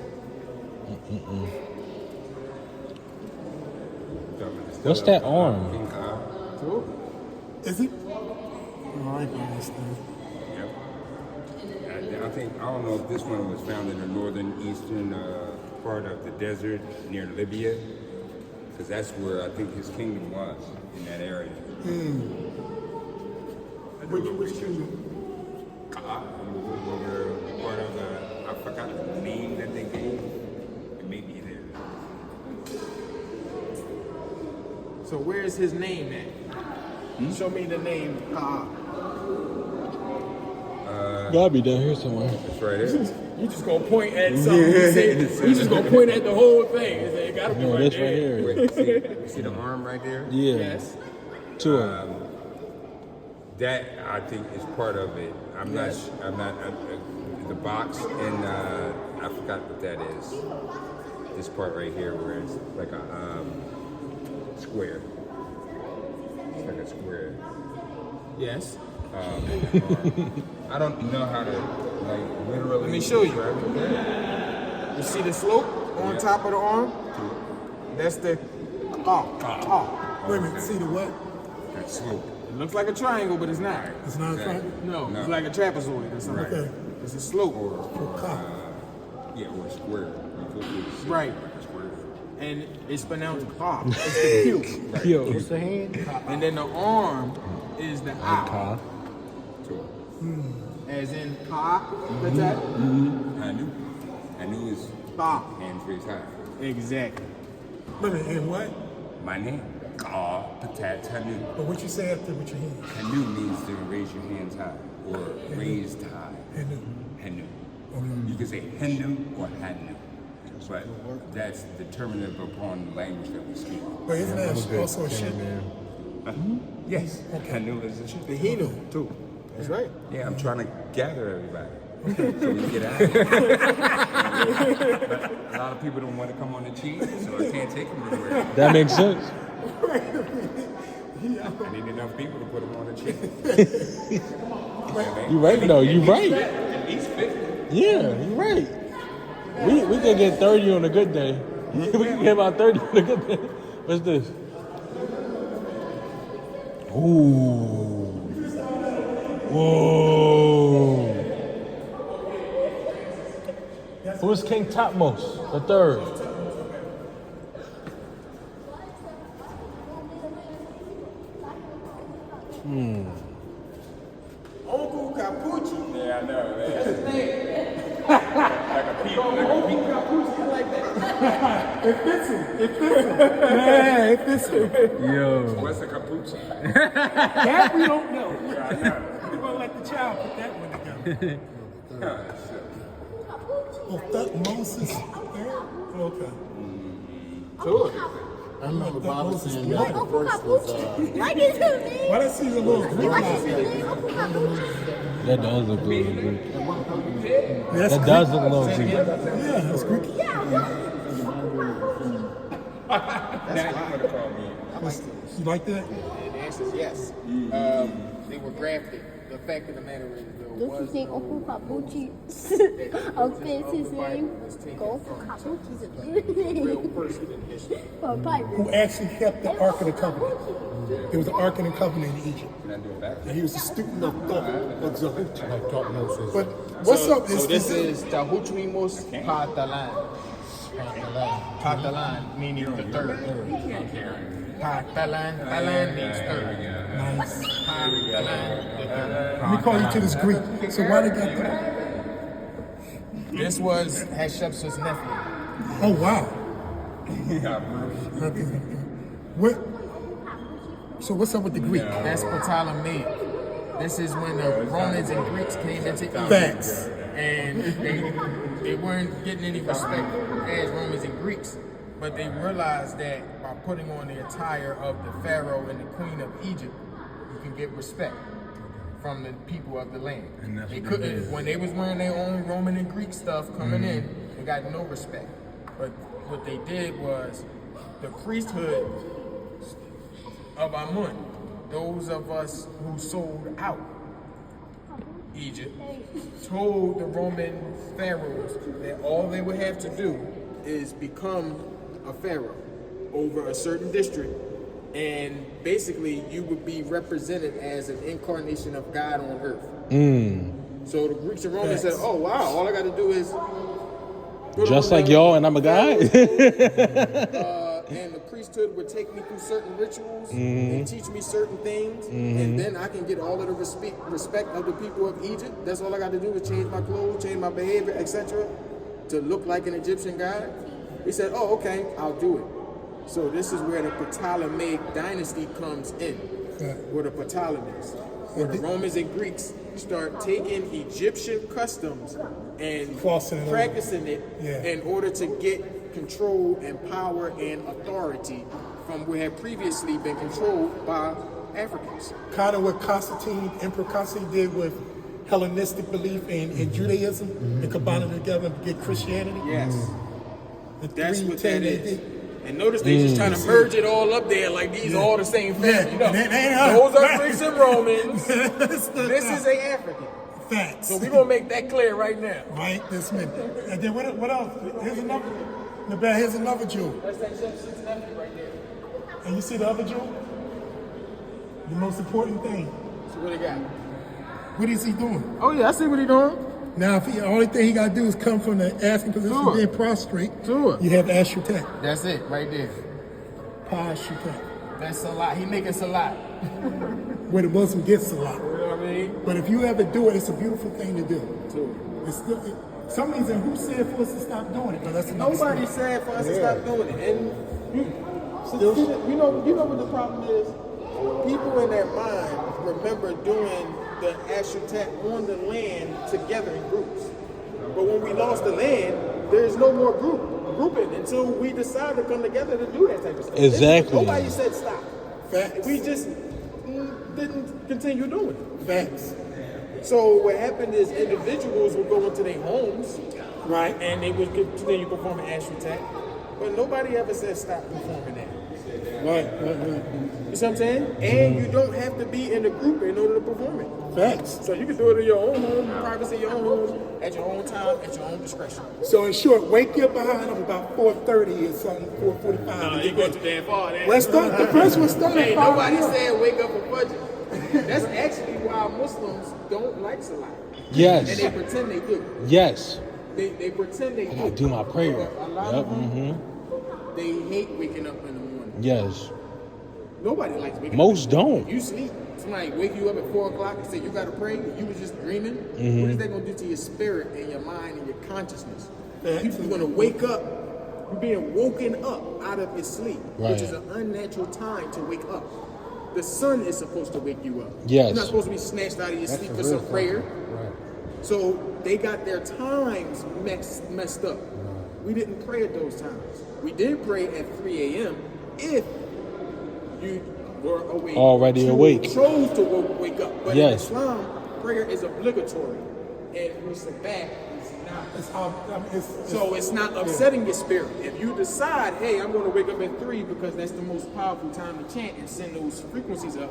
What's that arm? is it? Oh, I can understand. Yep. I think, I don't know if this one was found in the northern eastern part of the desert near Libya, because that's where I think his kingdom was, in that area. Which kingdom? Over part of I forgot the name that they gave. It may be there. So where's his name at? Show me the name. Gotta be down here somewhere. That's right there. You just gonna point at something. You just gonna point at the whole thing. And say, it gotta be No, right that's there. right here. Wait, see the arm right there? Yeah. Yes. 2 of them. That I think is part of it. I'm not. The box and I forgot what that is. This part right here, where it's like a square. It's like a square. Yes. I don't know how to like literally. Let me show you. describe it. You see the slope on top of the arm? That's the Wait a minute, see the what? That slope. It looks like a triangle, but it's not. It's not a triangle? No, No. it's like a trapezoid or something. Okay. It's a slope. Yeah, or a square. Right. Like a square. And it's pronounced ka. It's the Q. Yo. What's the hand? And then the arm is the I. Ka. As in ka, Patat? I knew his Ka. hands raised high. Exactly. Wait a minute, and what? My name, Ka Patat Hanu. But what you say after with your hand? Hanu means to raise your hands high or raised high. Hanu. Hanu. You can say Hanu or Hanu, but that's determinative upon the language that we speak. But isn't that also a ship? Yes, Hanu is a ship. The Hinu, too. That's right. Yeah, I'm trying to gather everybody so we can get out of here. A lot of people don't want to come on the cheese, so I can't take them anywhere. That makes sense. I need enough people to put them on the cheese. You right though. You right. At least 50. Yeah, you right. We can get 30 on a good day. We can get about 30 on a good day. What's this? Ooh. Whoa. Who is King Topmost? The third. Uncle capucci. Yeah, I know. That's his name. Like a peep. Capucci like that. It fits him. It fits him. Yeah, it fits him. Yo. What's a capuchin? That we don't know. Yeah, I know. We're gonna let the child put that one together. Oh, Thug Moses. Okay. Sure. I remember Bob Moses saying Black. that the first was Like his name. Why that seems a little Greek? Like his name. Uncle Capucci. That does look a little Greek. That's That does look a little Greek. Yeah, that's Greek. Yeah, Now you want to call me. You like that? And the answer is yes. They were grafted. The fact of the matter is, there don't you was think no Uncle Capucci offends his name? Go Uncle Capucci's a good real name. person in history. For a pirate. Who actually kept the Ark of the Covenant? There was the Ark of the Covenant in Egypt. Can I do it back? And he was a student of Zahut. like Thutmose. But what's up? So this is Tahutrimos Patalan. Patalan meaning the third. Patalan, Talan means third. Nice. Patalan, the third. Let me call you to this Greek. So why they got that? This was Hatshepsut's nephew. Oh wow. What? So what's up with the Greek? That's Ptolemy. This is when the Romans and Greeks came into Egypt. Facts. And they weren't getting any respect as Romans and Greeks, but they realized that by putting on the attire of the Pharaoh and the Queen of Egypt, you can get respect from the people of the land. And that's They what they couldn't, did. when they was wearing their own Roman and Greek stuff coming in, they got no respect. But what they did was the priesthood of Amun, those of us who sold out Egypt, told the Roman pharaohs that all they would have to do is become a pharaoh over a certain district, and basically you would be represented as an incarnation of God on earth. So the Greeks and Romans said, oh wow, all I got to do is Just like y'all, and I'm a guy. and the priesthood would take me through certain rituals and teach me certain things, and then I can get all of the respect of the people of Egypt. That's all I got to do is change my clothes, change my behavior, etc., to look like an Egyptian god. He said, oh, okay, I'll do it. So this is where the Ptolemaic dynasty comes in, where the Ptolemies, where the Romans and Greeks start taking Egyptian customs and Crossing it over. practicing it Yeah. in order to get control and power and authority from what had previously been controlled by Africans. Kind of what Constantine, Emperor Constantine did with Hellenistic belief in Judaism and combined them together to get Christianity. Yes, The that's what that 310 is. AD. And notice they just trying to merge it all up there like these are all the same family. Yeah, You know, they are. those are Greeks and Romans. This This is a African. facts. So we're gonna make that clear right now. Right this minute. And then what else? Here's another. Nabat, here's another Jew. That's that Shepsut's nephew right there. And you see the other Jew? The most important thing. So what he got? What is he doing? Oh yeah, I see what he doing. Now, if the only thing he got to do is come from the asking position, Sure. being prostrate, Sure. you have Ashutet. That's it, right there. Pa-Ashutet. That's a lot. He making a lot. Where the Muslim gets a lot. You know what I mean? But if you ever do it, it's a beautiful thing to do. Too. It's still, some reason, who said for us to stop doing it? But that's another Nobody story. said for us to stop doing it. And you know what the problem is? People in their mind remember doing the Ashutet on the land together in groups. But when we lost the land, there's no more grouping until we decide to come together to do that type of stuff. Exactly. Nobody said stop. Facts. We just didn't continue doing it. Facts. So what happened is individuals would go into their homes, Right. and they would continue performing Ashutet, but nobody ever said stop performing that. Right. You see what I'm saying? And you don't have to be in a group in order to perform it. Facts. So you can do it in your own home, privacy, in your own home, at your own time, at your own discretion. So in short, wake your behind up about 4:30 or something, 4:45. and You get go ready. too damn far. There. Let's start. The first one started. Hey, at 5 nobody p.m. said wake up for budget. That's actually why Muslims don't like Salah. Yes. And they pretend they do. Yes. They pretend they do. I do my prayer. But a lot Yep. of them, they hate waking up in the morning. Yes. Nobody likes waking up. Most don't. You sleep. Somebody wake you up at 4 o'clock and say you gotta pray. You was just dreaming. Mm-hmm. What is that gonna do to your spirit and your mind and your consciousness? Facts. You're gonna wake up. You're being woken up out of your sleep, Right. which is an unnatural time to wake up. The sun is supposed to wake you up. Yes. You're not supposed to be snatched out of your That's sleep the for real some thing. prayer. Right. So they got their times messed up. We didn't pray at those times. We did pray at 3 a.m. if you were awake. Already awake. Chose to wake up. But Yes. in Islam, prayer is obligatory. And we said back, it's not. So it's not upsetting your spirit. If you decide, hey, I'm going to wake up at 3 because that's the most powerful time to chant and send those frequencies up,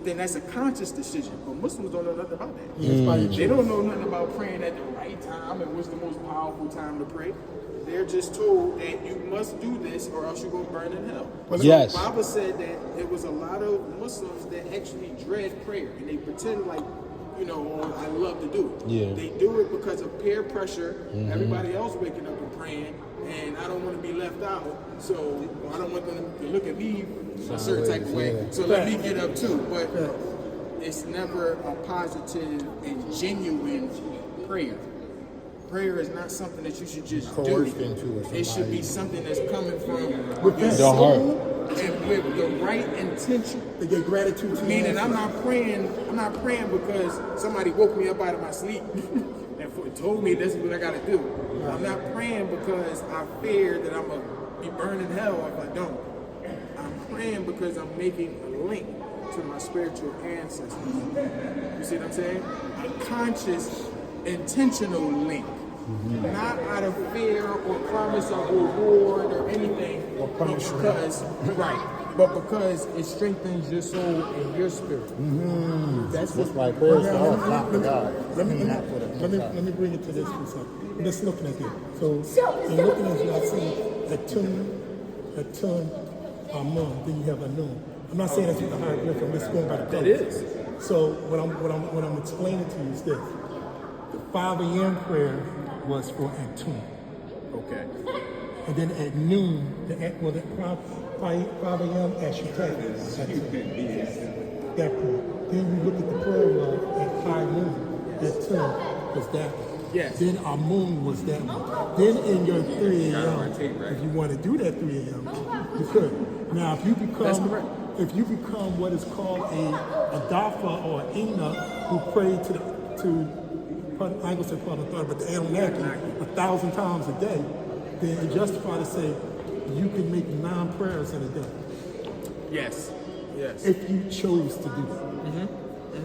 then that's a conscious decision. But Muslims don't know nothing about that. They don't know nothing about praying at the right time and what's the most powerful time to pray. They're just told that you must do this or else you're going to burn in hell. Yes. The Bible said that there was a lot of Muslims that actually dread prayer and they pretend like, you know, oh, I love to do it. Yeah. They do it because of peer pressure. Everybody else waking up and praying, and I don't want to be left out. So I don't want them to look at me a certain type of way. So let me get up too. But it's never a positive and genuine prayer. Prayer is not something that you should just Coerced do. into it. It should be something that's coming from With your the soul and with the right intention. They get gratitude to Meaning you. I'm not praying because somebody woke me up out of my sleep and told me this is what I gotta do. I'm not praying because I fear that I'm gonna be burned in hell if I don't. I'm praying because I'm making a link to my spiritual ancestors. You see what I'm saying? A conscious, intentional link. Not out of fear or promise of reward or anything, but because it strengthens your soul and your spirit. That's That's what why prayers Now, are not for God. let me Not for the let me bring it to this for a second. I'm just looking at it. So in looking at you, I see Atun, Amun. Then you have Anun. I'm not saying that's what the hieroglyph. I'm just going by the colors. it is. So what I'm explaining to you is this: the 5 a.m. prayer was for Atun, Okay. and then at noon, the 5 a.m. Ashutat. That point. Then you look at the prayer log at high noon. Atun was that one. Yes. Then Amun was that one. Then in your 3 a.m., if you want to do that 3 a.m., you could. Now, if you become what is called a Dafa or an Ina who prayed to I ain't gonna say Father Third, but the Anunnaki 1,000 times a day, then it's justified to say you can make 9 prayers in a day Yes. Yes. if you chose to do that.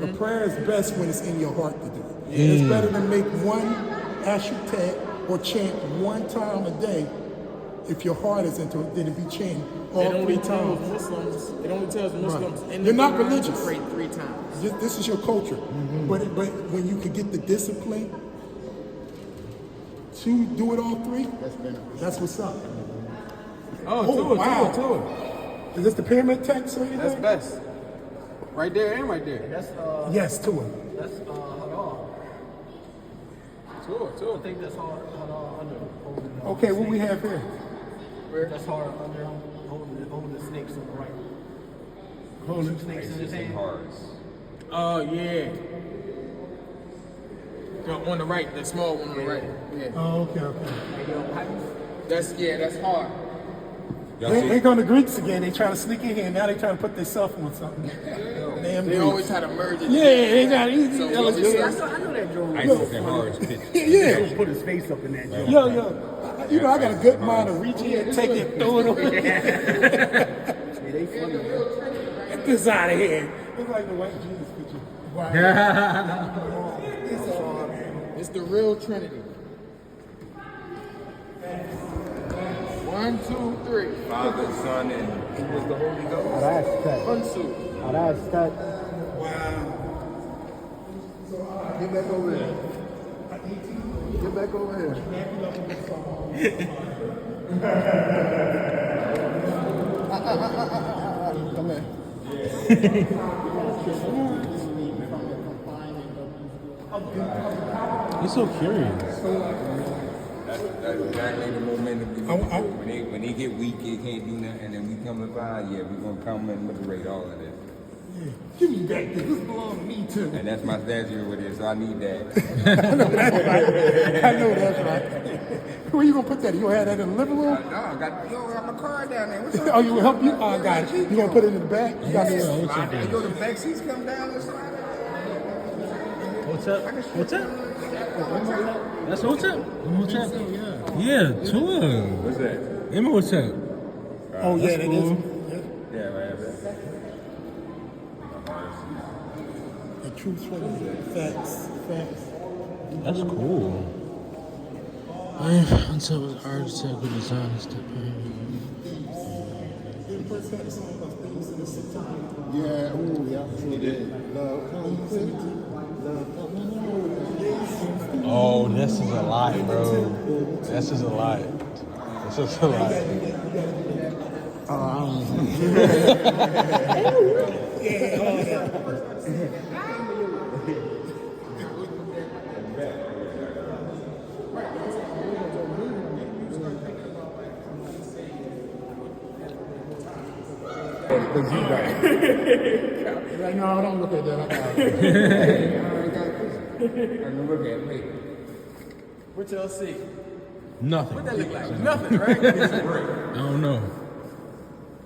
The prayer is best when it's in your heart to do it. It's better to make one ashutat or chant 1 time a day if your heart is into it than to be chanting all It only 3 tells times. Muslims. It only tells Muslims. In You're the not Quran religious. To pray 3 times. This is your culture. But when you can get the discipline to do it all 3, that's what's up. Oh, wow. two. Is this the pyramid text or anything? That's best. Right there and right there. That's Yes, to it. Hadar. Two. I think that's hard under holding the Okay, what we have here? That's hard under holding the snakes on the right. Hold it. Snakes in his hand. Oh yeah. On the right, the small one on the right. Yeah. Oh, okay. That's hard. They go to Greeks again. They try to sneak in here. Now they trying to put themselves on something. Damn They Greeks. always try to merge it. Yeah, they got So what we say- I know that joke. ISIS and horrors picture. Yeah. Put his face up in that joke. Yo. You know, I got a good mind to reach in, take it, throw it away. Yeah, they funny, man. Get this out of here. It's like the white Jesus picture. Wow. It's all, man. It's the real Trinity. 1, 2, 3. Father, Son, and who was the Holy Ghost? Unsu. Wow. Get back over here. Get back over here. Come here. He's so curious. That's exactly the momentum we need to I- do. When they get weak, they can't do nothing, and then we come to find, yeah, we're gonna come and liberate all of this. Yeah. Give me back this. This belongs to me too. And that's my statue with it, so I need that. I know that's right. Where you gonna put that? You gonna have that in the living room? No, I got my car down there. What's up? Oh, you will help you? Oh, I got it. You gonna put it in the back? You got it. I go to the back seats, come down and slide. What's up? What's up? That's what's up. What's up? Yeah, tour. What's that? Emma, what's up? Oh yeah, that is. Yeah, right there. The truth for the facts. That's cool. Until it was architect who designed this. Yeah, ooh, yeah. Love comes quick. Love comes quick. Oh, this is a lot, bro. This is a lot. This is a lot. Like, no, don't look at that. I got it. I'm gonna look at it later. What y'all see? Nothing. What that look like? Nothing, right? I don't know.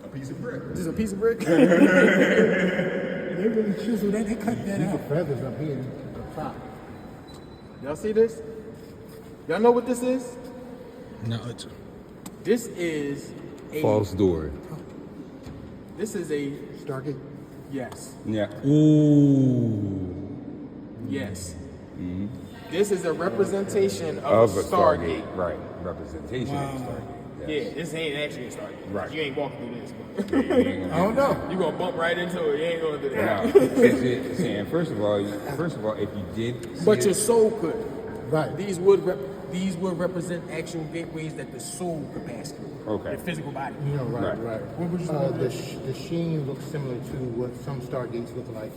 A piece of brick. Just a piece of brick. They really chisel that. They cut that out. Feathers up here at the top. Y'all see this? Y'all know what this is? No, it's This is a False door. This is a Stargate. yes. Yeah. ooh. Yes. This is a representation of a Stargate. Right. Representation of a Stargate. Yeah, this ain't actually a Stargate. Right. You ain't walking through this. I don't know. You gonna bump right into it. You ain't gonna do that. No, it's saying first of all, if you did, see But it, your soul could. Right. These would represent actual gateways that the soul could pass through. Okay. The physical body. You know, right. What was you The sheen looks similar to what some stargates look like.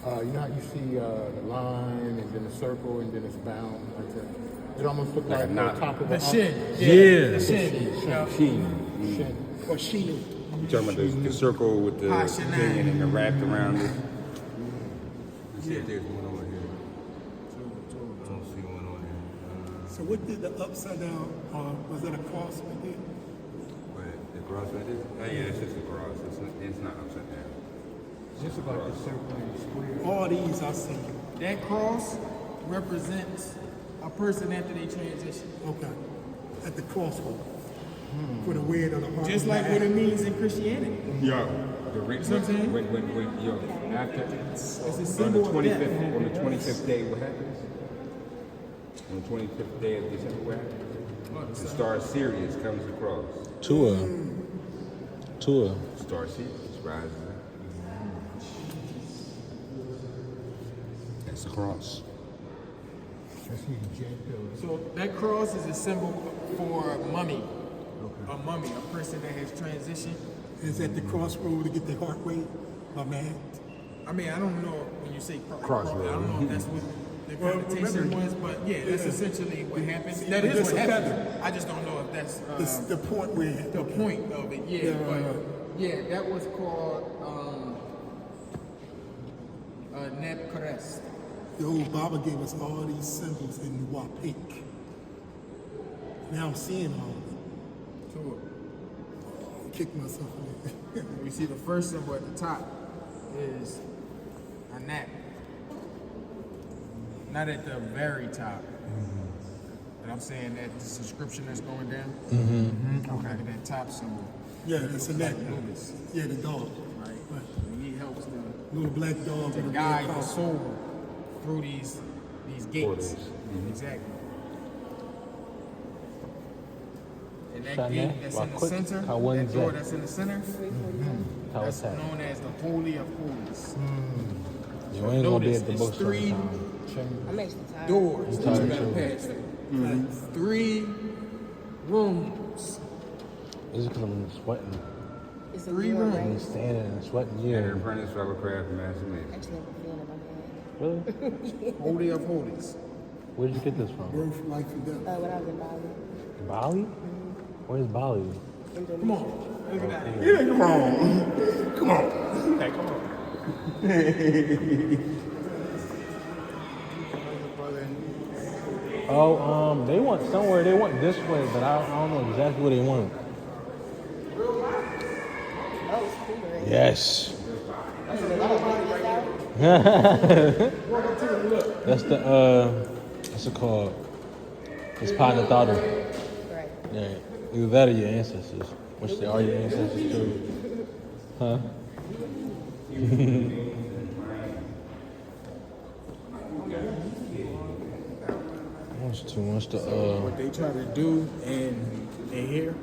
You know how you see the line and then the circle and then it's bound like that. It almost looks like the knot. top of The a shin. Yeah. The shin. Yeah. Sheen. Shin. or she? You talking about the circle with the Hashanah. thing and the wrapped around it? Let's see if there's one over here. I don't see one on here. So what did the upside down? Was that a cross right there? But the cross right there? Oh yeah, it's just a cross. It's not upside down. Just like the circle and the square. All these I see. That cross represents a person after they transition. Okay. At the crossroad. For the weird of the heart. Just like what it means in Christianity. Yo, the You know what I'm saying? when after It's a on the symbol of 25th death. on the 25th day, what happens? On the 25th day of December, what happens? The star Sirius comes across. Tua. Star Sirius rises up. That's the cross. That's the Djed pillar. So that cross is a symbol for a mummy. A mummy, a person that has transitioned. Is at the crossroad to get the heart rate? My man. I mean, I don't know when you say Crossroad. I don't know if that's what the Well, connotation remember- was, but yeah, that's essentially what happened. See, That is that's what what happened. happened. I just don't know if that's This the point where the point of it. Yeah, Yeah. but yeah, that was called Nebkarest. the old Baba gave us all these symbols in Nuwabeans. Now I'm seeing all of them. Kick myself in it. We see the first symbol at the top is a nap. Not at the very top. But I'm saying that the subscription that's going down. Okay. Look at that top symbol. Yeah, it's a net. Like Loomis, Yeah, the dog. right? Right. And he helps the Little black dog to with a guide red the collar. soul through these gates. Portals. Exactly. And that Shana, gate that's in the Wakut, center, that Kawanza. door that's in the center, How that's is that? known as the Holy of Holies. You ain't gonna be Notice at the it's bookstore. three I'm actually tired. doors that you tired gotta too. pass through. 3 rooms. This is because I'm sweating. It's a Three real rooms. I'm race. standing and sweating. And Yeah. the apprentice fellowcraft master mason. Actually, I have a feeling in my head. Really? Holy of Holies. Where did you get this from? Birth, life, and death. When I was in Bali. Bali? Where's Bali? Come on. Look at that. Yeah, come on. Come on. Hey, come on. Oh, they want somewhere. They want this way, but I don't know exactly what they want. Oh, it's cool, right? Yes. That's the what's it called? It's Panatado. Right. Yeah. Either that or your ancestors. Which they are your ancestors too. Huh? What's too much to What they try to do in here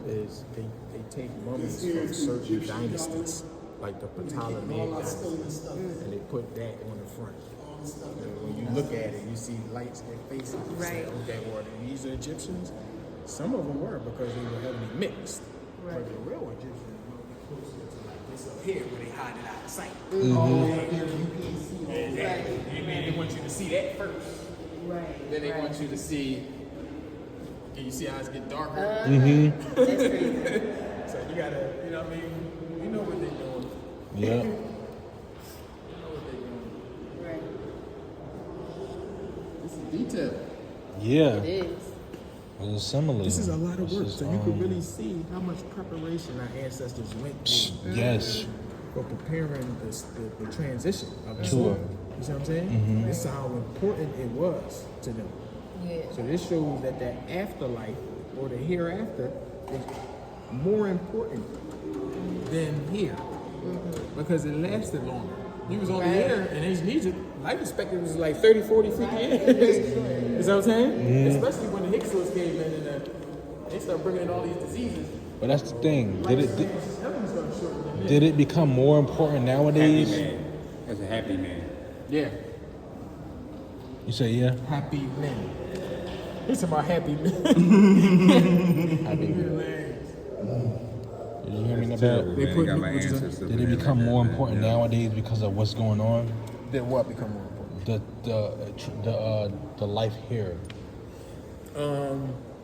is they take mummies from certain dynasties, like the Ptolemaic dynasty, and they put that on the front. And when you look at it, you see lights and faces. You say, Right. okay, well, these are Egyptians. Some of them were because they were heavily mixed. Right. But the real Egyptians were closer to like this up here where they hide it out of sight. And they want you to see that first. Right. Then they want you to see. Can you see how it's getting darker? That's crazy. So you gotta, you know what I mean? You know what they're doing. yeah. You know what they're doing. Right. This is detail. Yeah. It is. It's similar. This is a lot of This work. is, So you can really see how much preparation our ancestors went through Yes. for preparing the transition of the Sure. soul. You see what I'm saying? This is how important it was to them. Yeah. So this shows that the afterlife or the hereafter is more important than here because it lasted longer. You was only here in ancient Egypt, life expectancy was like 30, 40, 50 years. You know what I'm saying? Especially when the Hyksos came in and they started bringing in all these diseases. But that's the thing. Everything's gonna shorten them. Did it become more important Happy nowadays? man. That's a happy man. Yeah, You say yeah. happy men. He's about happy men. Happy. Did you hear me, Nabat? They Man, put got my what's the- ancestors Did in it there become like more that, man. important Yeah. nowadays because of what's going on? Then what become more important? The life here.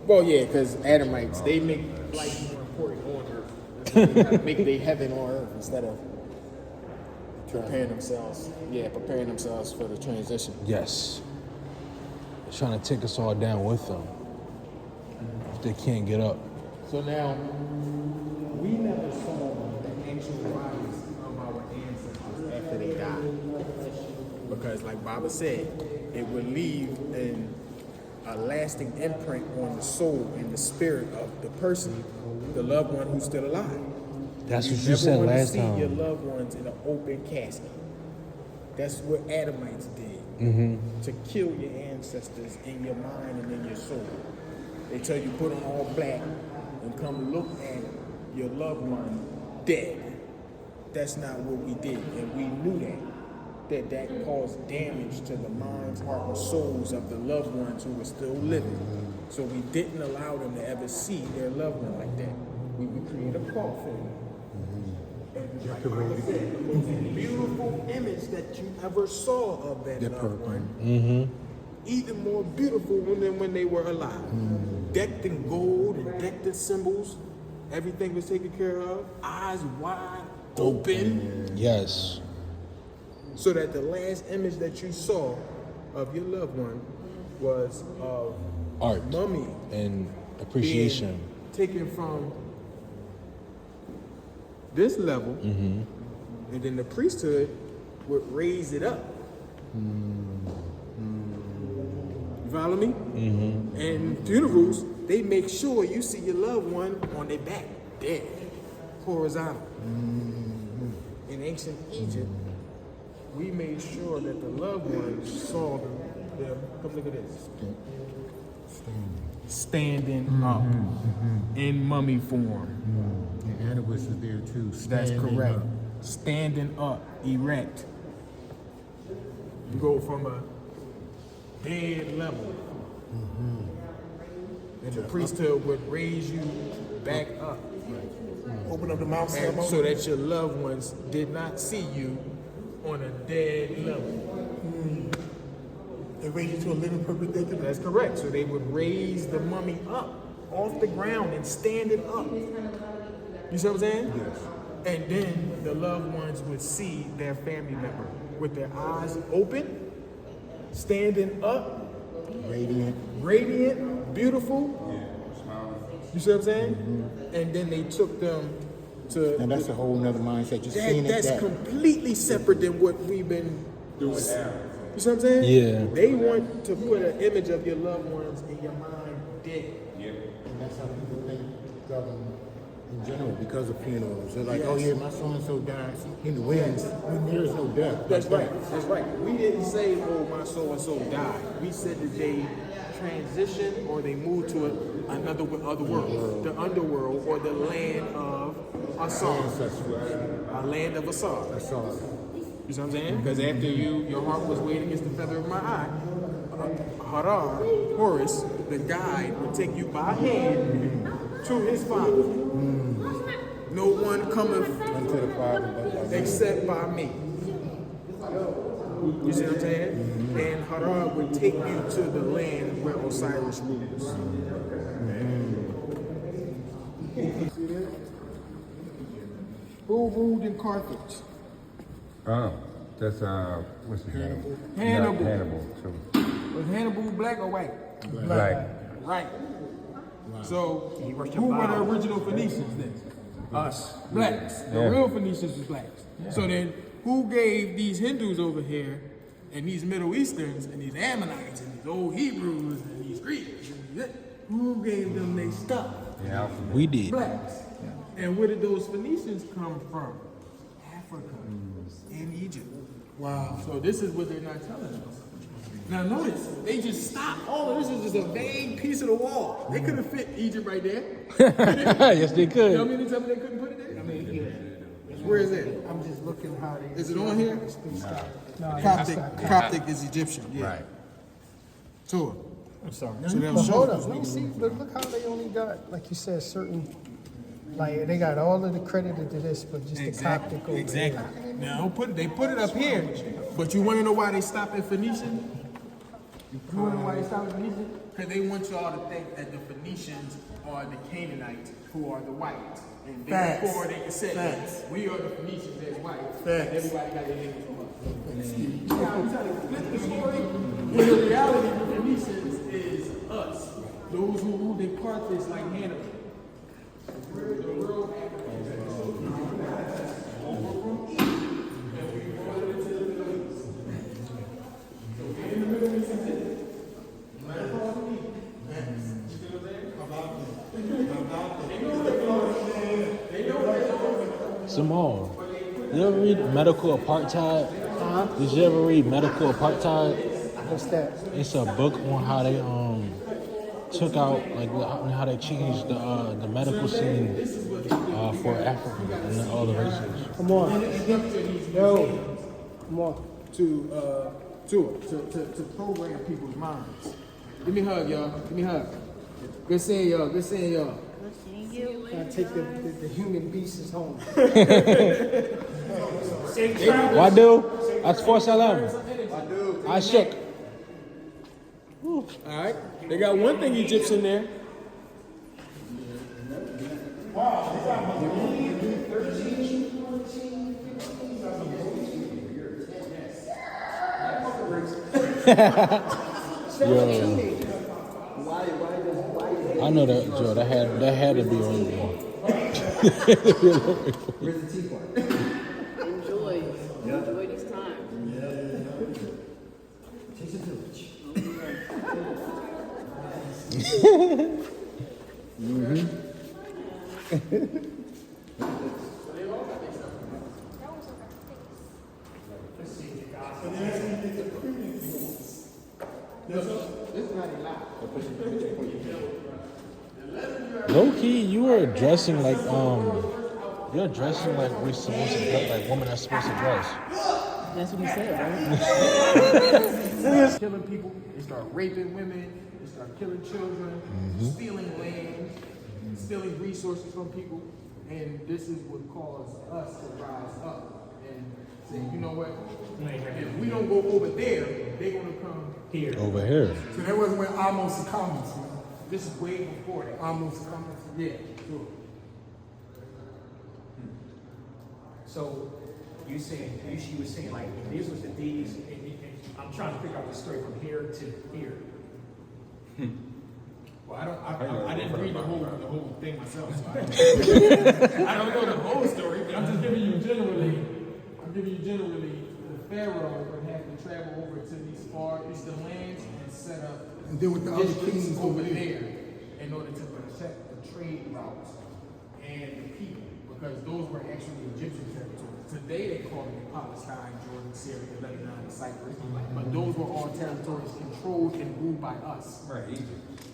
Well, yeah, because Adamites, they make life more important on earth. They gotta make their heaven on earth instead of preparing themselves. Yeah, preparing themselves for the transition. Yes. They're trying to take us all down with them. If they can't get up. So now, we never saw the actual bodies of our ancestors after they died. Because like Baba said, it would leave a lasting imprint on the soul and the spirit of the person, the loved one who's still alive. That's what you never said want last to see your time. loved ones in an open casket. That's what Adamites did. To kill your ancestors in your mind and in your soul. They tell you put on all black and come look at your loved one dead. That's not what we did, and we knew that caused damage to the minds, heart, and souls of the loved ones who were still living. So we didn't allow them to ever see their loved one like that. We would create a cloth for them. And like I said, the most beautiful image that you ever saw of that loved one. Even more beautiful than when they were alive. Decked in gold and decked in symbols. Everything was taken care of. Eyes wide open. Yes. So that the last image that you saw of your loved one was of Art mummy and appreciation. being taken from this level, and then the priesthood would raise it up. You follow me? And funerals, they make sure you see your loved one on their back, dead, horizontal. In ancient Egypt, we made sure that the loved ones saw them. Come look at this. Standing up in mummy form. And Anubis is there too. That's standing correct. up. Standing up, erect. You go from a dead level. And the priesthood would raise you back up. Open up the mouth And so that your loved ones did not see you on a dead level. They raise you to a living perpendicular. That's correct. So they would raise the mummy up off the ground and stand it up. You see what I'm saying? Yes. And then the loved ones would see their family member with their eyes open, standing up, radiant, beautiful. You see what I'm saying? And then they took them to. And that's a whole nother mindset. Just seeing it That's that. completely separate than what we've been doing now. You see what I'm saying? Yeah. They want to put an image of your loved ones in your mind dead. And that's how people think in general because of funerals. They're like, oh yeah, my so-and-so died in the winds when there is no death. That's right. That's right. We didn't say, oh, my so-and-so died. We said that they transitioned or they moved to another other world, the underworld or the land of Asar, a land of Asar. You see what I'm saying? Because after your heart was weighed against the feather of my eye, Harar, Horus, the guide, would take you by hand to his father. No one cometh Unto the Father, but by except by me. You see what I'm saying? And Harar would take you to the land where Osiris rules. Who ruled in Carthage? Oh, that's what's his name? Hannibal. Hannibal. So, Was Hannibal black or white? black. Right. So, who were the original Phoenicians then? Us. Blacks. The Yeah. real Phoenicians was blacks. So then, who gave these Hindus over here, and these Middle Easterns, and these Ammonites, and these old Hebrews, and these Greeks, who gave them their stuff? Yeah. We did. Blacks. And where did those Phoenicians come from? Africa and Egypt. Wow. So this is what they're not telling us. Now notice, they just stopped. All of this is just a vague piece of the wall. They could have fit Egypt right there. Yes, they You could. know what I mean? Tell me they couldn't put it there? I mean, where is it? I'm just looking how they. Is it on here? No, Coptic is Egyptian. Yeah. Right. Tour. I'm sorry. So they'll But show hold us. up, let me see. Look how they only got, like you said, certain. Like they got all of the credit to this, but just the Coptic over Exactly. here. Now they put it up here, but you want to know why they stopped at Phoenician? You want to know why they stopped at Phoenician? Because they want y'all to think that the Phoenicians are the Canaanites who are the whites. And therefore they can say, we are the Phoenicians that's white. And everybody got their name from us. Now I'm trying to flip the story. When the reality of the Phoenicians is us. Those who ruled in Carthage like Hannibal. Simone, you ever read Medical Apartheid? Did you ever read Medical Apartheid? What's that? It's a book on how they took out how they changed the medical scene for Africa and all the races. Come on. Yo. Come on. To program people's minds. Give me a hug, y'all. Give me a hug. Good seeing y'all. Good seeing y'all. I take the human pieces home. Wadu, Asfor Salam. I shook. All right. They got one thing Egyptian there. Yo. I know that, Joe. That had to be on you. Enjoy these times. Low key, you are dressing like you're dressing like we're supposed to dress, like women are supposed to dress. That's what he said, right? Killing people. They start raping women. They start killing children. Stealing land. Stealing resources from people. And this is what caused us to rise up and say, you know know what? If we don't go over there, they're gonna come here. Over here. So that wasn't when Amos and Comments, man. This is way before that. Amos and Comments. Yeah, sure. So you saying, she was saying like, these was the deeds, and I'm trying to figure out the story from here to here. Well, I didn't read the whole thing myself, so I don't know the whole story, but I'm just giving you generally. I'm giving you generally. The Pharaoh would have to travel over to these far eastern lands and set up And then with the other districts kings over over there. there in order to protect the trade routes and the people, because those were actually Egyptian territories. Today they call it Palestine, Jordan, Syria, Lebanon, and Cyprus, but those were all territories controlled and ruled by us. Right, Egypt.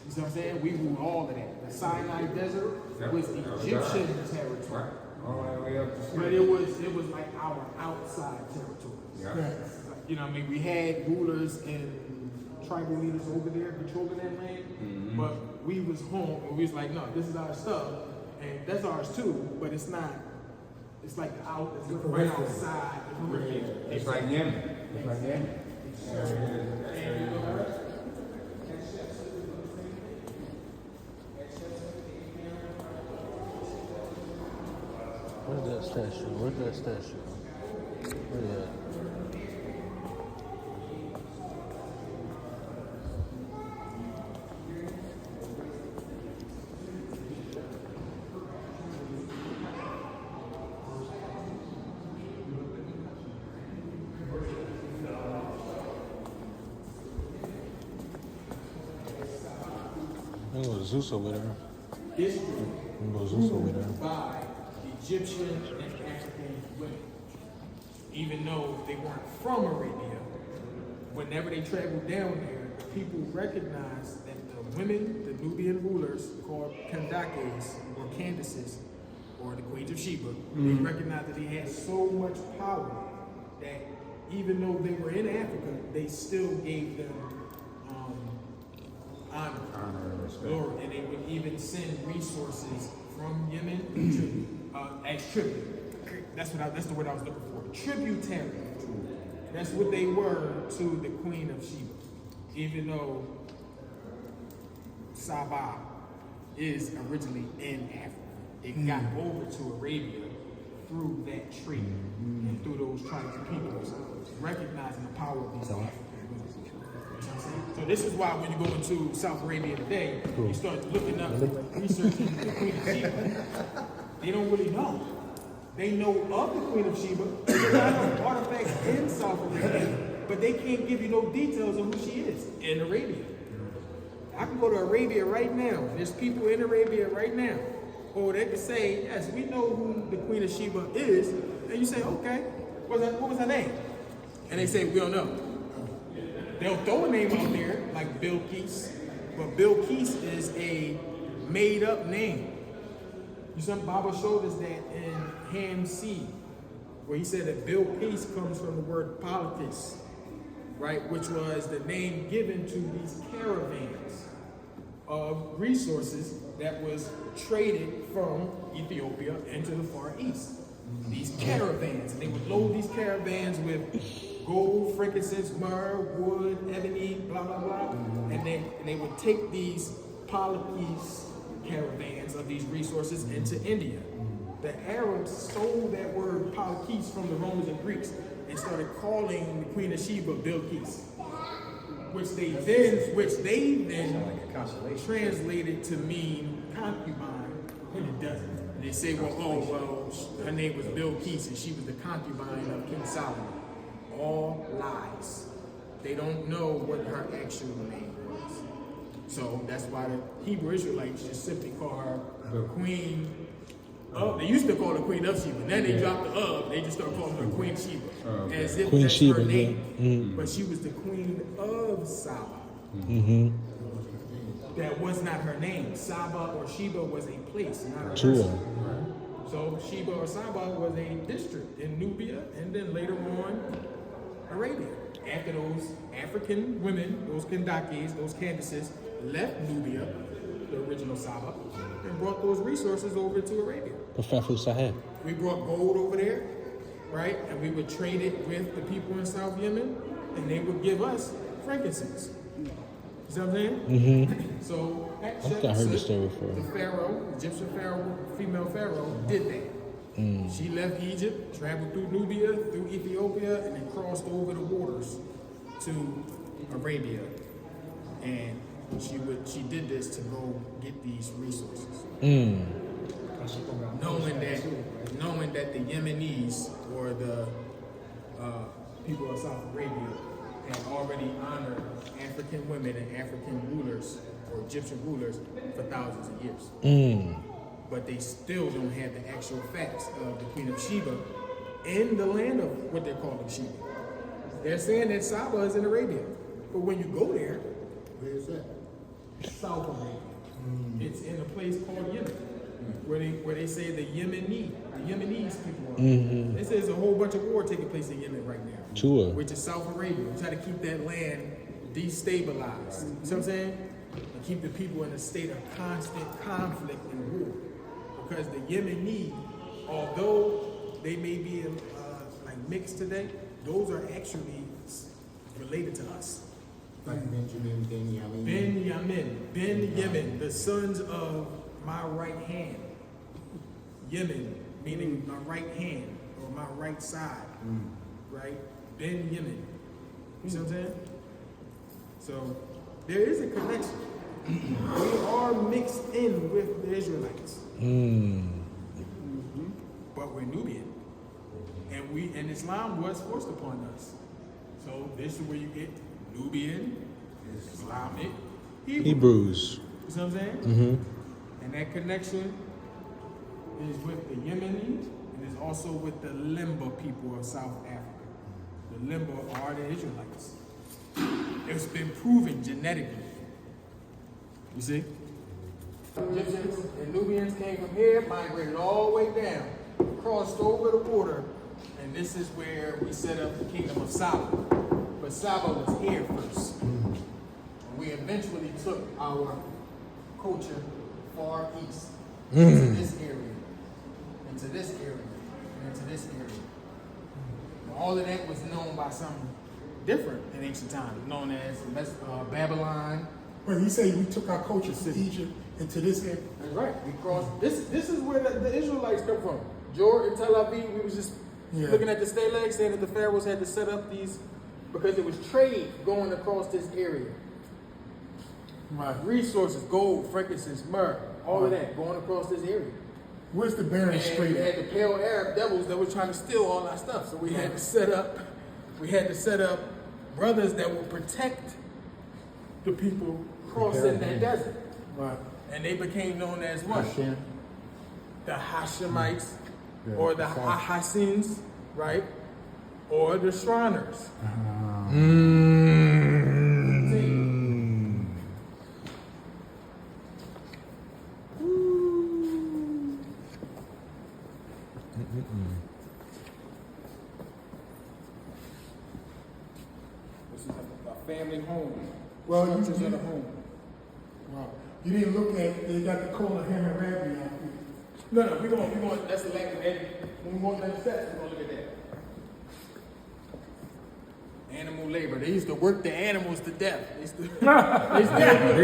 You see what I'm saying? We ruled all of that. The Sinai Desert was Egyptian territory. Right. All the way up to But it was like our outside territory. Yeah. You know what I mean? We had rulers and tribal leaders over there controlling that land, but we was home and we was like, no, this is our stuff, and that's ours too, but it's not, it's like it's right outside the perimeter. It's like Yemen. It's like Yemen. Where's that statue? Where's that statue? Where's that? I'm gonna go Zeus over there. This I'm gonna go Zeus over there. by Egyptian and African women, even though they weren't from Arabia. Whenever they traveled down there, people recognized that the women, the Nubian rulers called Kandakes or Candaces, or the Queens of Sheba, they recognized that they had so much power that even though they were in Africa, they still gave them honor, glory, and they would even send resources from Yemen as tribute. That's the word I was looking for. Tributary. That's what they were to the Queen of Sheba, even though Saba is originally in Africa. It got over to Arabia through that trade and through those tribal peoples, recognizing the power of these Africans. So this is why when you go into South Arabia today, you start looking up, researching the Queen of Sheba. They don't really know. They know of the Queen of Sheba. There's a lot of artifacts in South Arabia, but they can't give you no details of who she is in Arabia. I can go to Arabia right now. There's people in Arabia right now. Or they can say, yes, we know who the Queen of Sheba is. And you say, okay, what was her name? And they say, we don't know. They'll throw a name out there, like Bilqis. But Bilqis is a made-up name. Some Bible showed us that in Ham C, where he said that Bilqis comes from the word politis, right? Which was the name given to these caravans of resources that was traded from Ethiopia into the Far East. These caravans, and they would load these caravans with gold, frankincense, myrrh, wood, ebony, blah, blah, blah. And they would take these politis caravans of these resources into India. The Arabs stole that word politis from the Romans and Greeks and started calling the Queen of Sheba Bilqis, which they then translated to mean concubine, when it doesn't. They say, well, her name was Bilqis and she was the concubine of King Solomon. All lies. They don't know what her actual name was. So that's why the Hebrew Israelites just simply call her the Queen of. They used to call her Queen of Sheba. Then they dropped the of. They just started calling her Queen Sheba, as if Queen that's Sheba, her name. yeah. But she was the Queen of Saba. That was not her name. Saba or Sheba was a place, not a person. So Sheba or Saba was a district in Nubia, and then later on Arabia. After those African women, those Kandakes, those Candaces, left Nubia, the original Saba, and brought those resources over to Arabia. Professor Sahel. We brought gold over there, right? And we would trade it with the people in South Yemen, and they would give us frankincense. You see what I'm saying? Mm-hmm. So I think I heard this story before. the pharaoh, Egyptian pharaoh, female pharaoh, did that. She left Egypt, traveled through Nubia, through Ethiopia, and then crossed over the waters to Arabia. And she did this to go get these resources. Knowing that the Yemenis or the people of South Arabia had already honored African women and African rulers or Egyptian rulers for thousands of years. But they still don't have the actual facts of the Queen of Sheba in the land of what they're calling Sheba. They're saying that Saba is in Arabia. But when you go there, where is that? South Arabia. It's in a place called Yemen, where they say the Yemenis people are. They say there's a whole bunch of war taking place in Yemen right now. Sure. Which is South Arabia. We try to keep that land destabilized. You see what I'm saying? And keep the people in a state of constant conflict and war. Because the Yemeni, although they may be like mixed today, those are actually related to us. Like Benjamin, Ben Yemen, the sons of my right hand. Yemen, meaning my right hand or my right side, right? Ben Yemen. You see what I'm saying? So there is a connection. We are mixed in with the Israelites. But we're Nubian. And Islam was forced upon us. So this is where you get Nubian, Islamic, Hebrews. You see what I'm saying? And that connection is with the Yemeni and is also with the Limba people of South Africa. The Limba are the Israelites. It's been proven genetically. You see? Egyptians and Nubians came from here, migrated all the way down, crossed over the border, and this is where we set up the kingdom of Saba. But Saba was here first. We eventually took our culture far east, into this area, into this area, and into this area. And all of that was known by something different in ancient times, known as Babylon. Well, he said we took our culture from Egypt into this area. That's right. We crossed. This is where the Israelites come from. Jordan, Tel Aviv. We was just looking at the stelags, saying that the pharaohs had to set up these because it was trade going across this area. Right. Resources, gold, frankincense, myrrh, all of that going across this area. Where's the Bering And Strait? we had the pale Arab devils that were trying to steal all our stuff. So we had to set up. Brothers that would protect the people crossing that desert. Right. And they became known as what? Hashem. The Hashemites, or the Hassins, right? Or the Shriners. This is a family home. Well, Structures of the home. Wow. You didn't look at, they got the Kola Hammurabi out here. No, we're going, that's the language. When we go to the steps, we're going to look at that. Animal labor. They used to work the animals to death. They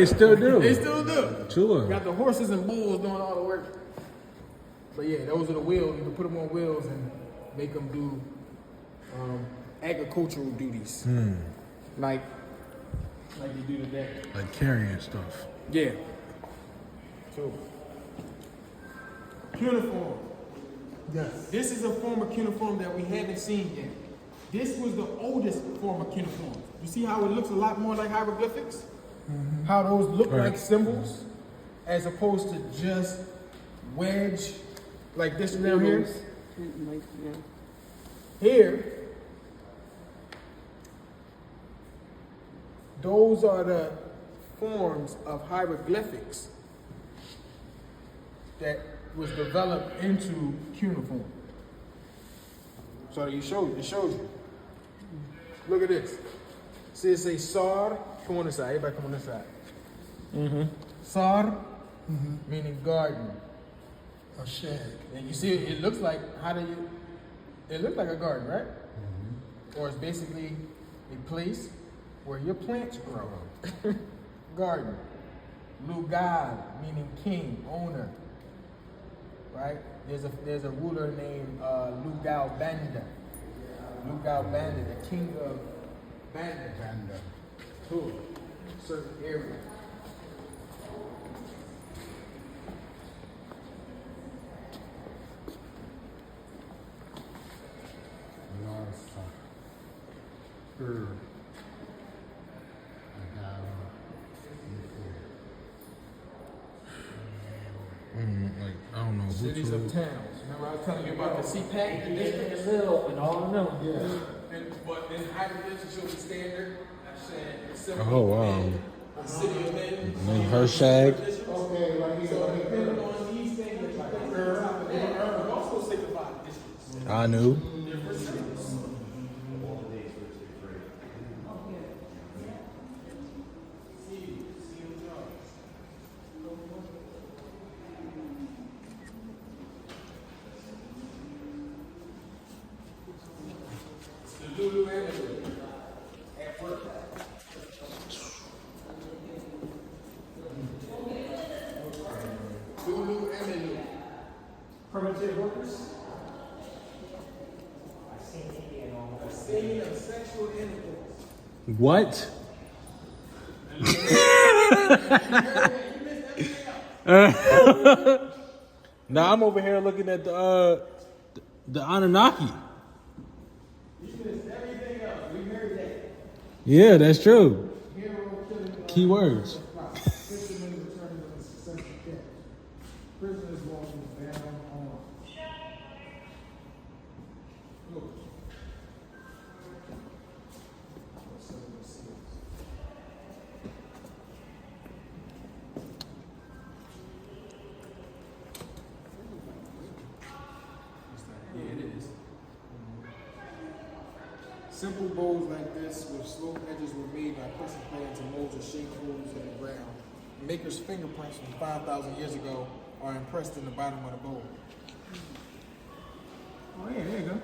still do. They still do. Sure. Got the horses and bulls doing all the work. But yeah, those are the wheels. You can put them on wheels and make them do agricultural duties. Like you do today. Like carrying stuff. Yeah. So, cuneiform. Yes. This is a form of cuneiform that we haven't seen yet. This was the oldest form of cuneiform. You see how it looks a lot more like hieroglyphics? How those look like symbols, as opposed to just wedge, like this down here. Here, those are the forms of hieroglyphics that was developed into cuneiform. So it shows you. Look at this. See it say Sar. Come on this side. Everybody come on this side. Sar, meaning garden. A shag. And you see it looks like, how do you, It looked like a garden, right? Or it's basically a place where your plants grow. Garden. Lugad, meaning king, owner. Right? There's a ruler named Nuwabeans. Nuwabeans, the king of Banda. Cool. Certain area. Like, I don't know. Cities of towns. Remember I was telling you about the CPAC? Little and all of them. But in high religion should be standard. I said the symbol Oh, wow. of men, the city of men. Name Hershag. Okay, right here. So depending on these things that you think are top of the earth, also signify districts. I knew. Different cities. Lulu and at work. Lulu and Primitive workers. Scene of sexual intercourse. What? Now I'm over here looking at the Anunnaki. You missed everything else. We heard that. Yeah, that's true. Hero killing. Key words. Fishermen returning with a successful catch. Prisoners walking down on. Look. Yeah, it is. Simple bowls like this with sloped edges were made by pressing clay into molds or shaped holes in the ground. Makers' fingerprints from 5,000 years ago are impressed in the bottom of the bowl. Oh yeah, there you go.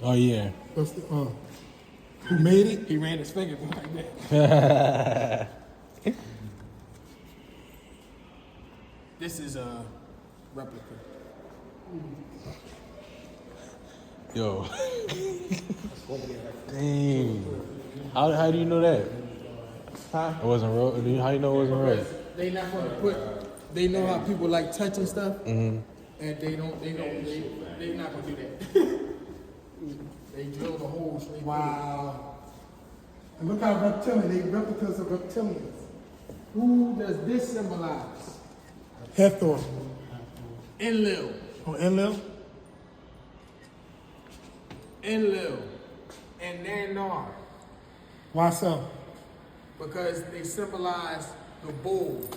Oh yeah. That's the, who made it? He ran his fingers like that. This is a replica. Yo. Dang. How do you know that? Huh? It wasn't real. How do you know it wasn't real? They not gonna put. They know how people like touching stuff, and they not gonna do that. They drill the hole straight. Wow. And look how reptilian, they replicas of reptilians. Who does this symbolize? Hathor. Enlil. Oh, Enlil? Enlil. And Nanar. Why so? Because they symbolize the bull.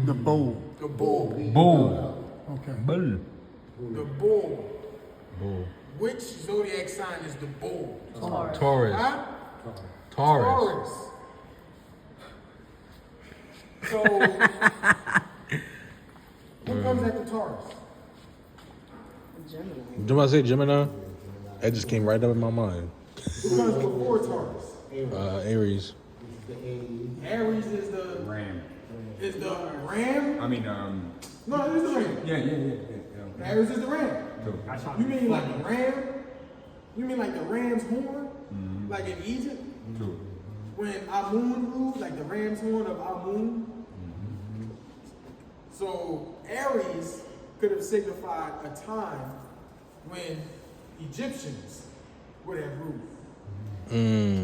The bowl. The bull. Bull. Okay. Bull. The bull. Bull. Which zodiac sign is the bull? Taurus. Huh? Taurus. So, who comes after Taurus? Did I say Gemini? That just came right up in my mind. Who comes before Taurus? Aries. Aries is the Ram. Is the ram? I mean, No, it is the ram. yeah. Aries is the ram. Cool. You mean like the ram? You mean like the ram's horn? Like in Egypt? Cool. When Amun ruled, like the ram's horn of Amun? So Aries could have signified a time when Egyptians would have ruled.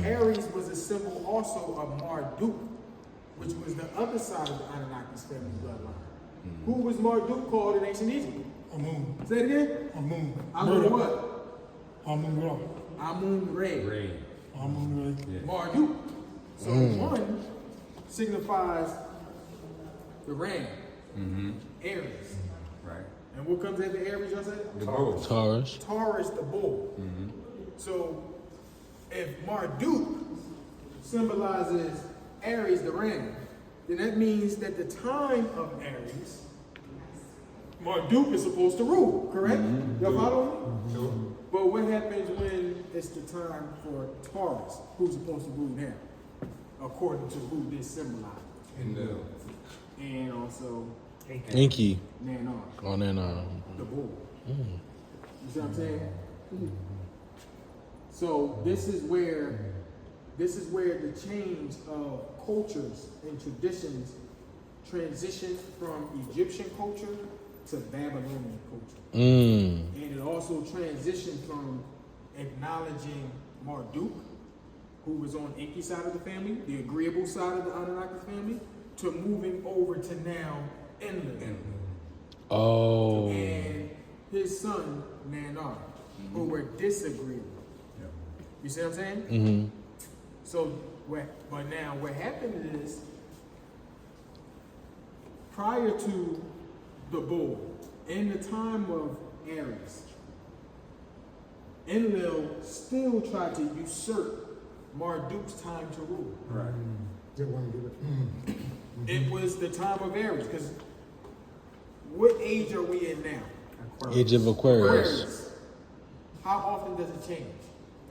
Aries was a symbol also of Marduk, which was the other side of the Anunnaki's family bloodline. Who was Marduk called in ancient Egypt? Amun. Say it again? Amun. Amun what? Amun Ra. Amun Ray. Ray. Amun Ra. Marduk. So one signifies the ram, Aries. Right. And what comes after Aries, y'all said? The bull. Taurus. Taurus, the bull. So if Marduk symbolizes Aries, the ram, then that means that the time of Aries Marduk is supposed to rule, correct? Y'all follow me? Sure. But what happens when it's the time for Taurus? Who's supposed to rule now? According to who this symbolizes. And also Inky. Nanar, Oh, then, the bull. You see what I'm saying? So this is where the change of cultures and traditions transitions from Egyptian culture to Babylonian culture. And it also transitioned from acknowledging Marduk, who was on Enki's side of the family, the agreeable side of the Anunnaki family, to moving over to now Enlil. Oh. And his son, Nanar, who were disagreeable. You see what I'm saying? So, but now what happened is, prior to the bull, in the time of Aries, Enlil still tried to usurp Marduk's time to rule. Right. Didn't want to give it. It was the time of Aries, because what age are we in now? Age of Aquarius. How often does it change?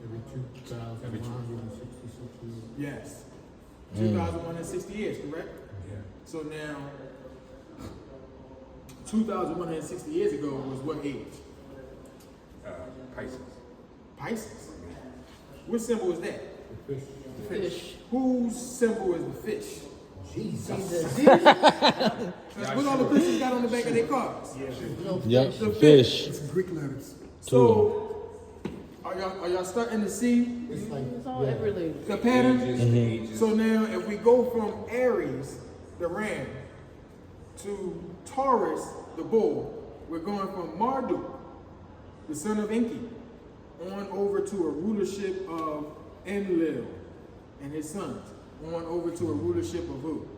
Every 2,166 years. Yes. 2,160 years, correct? Yeah. So now, 2,160 years ago was what age? Pisces. Pisces. What symbol is that? Fish. Whose symbol is the fish? Jesus. That's what all the Christians got on the back of their cars. Yep. The Fish. It's Greek letters. So, are y'all starting to see It's all related. the pattern? Ages, the ages. So now, if we go from Aries, the ram, to Taurus, the bull, we're going from Marduk, the son of Enki, on over to a rulership of Enlil and his sons, on over to a rulership of who?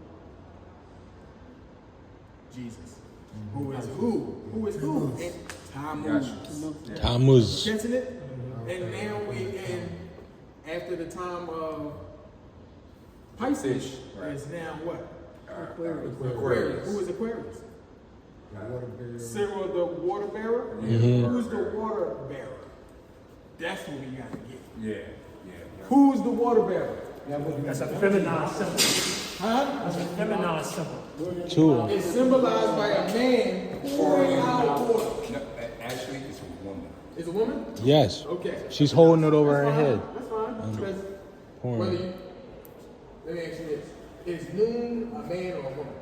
Jesus. Who is who? Who is who? And Tammuz. Tammuz. Catching it? And now we in, after the time of Pisces, Right. is now what? Aquarius. Who is Aquarius? Water bear. Cyril the water bearer? Who's the water bearer? That's what we gotta get. Yeah. Who's the water bearer? That's a feminine symbol. Huh? That's a feminine symbol. Two. It's symbolized by a man pouring out water. No, actually, it's a woman. Is a woman? Yes. Okay. She's holding it over her That's fine. head. That's fine. Because whether Pouring. you, let me ask you this. Is Noon a man or a woman?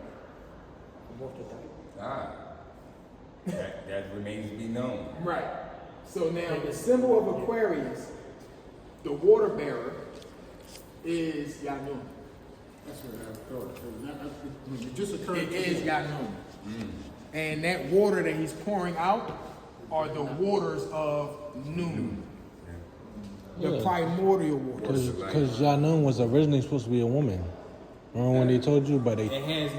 That remains to be known. Right. So now the symbol of Aquarius, the water bearer, is Yanun. That's what I thought. It just occurred It to is me. Yanun. And that water that he's pouring out are the waters of Nun. The Yeah. primordial waters. Because Yanun was originally supposed to be a woman. Remember when they told you, but they It has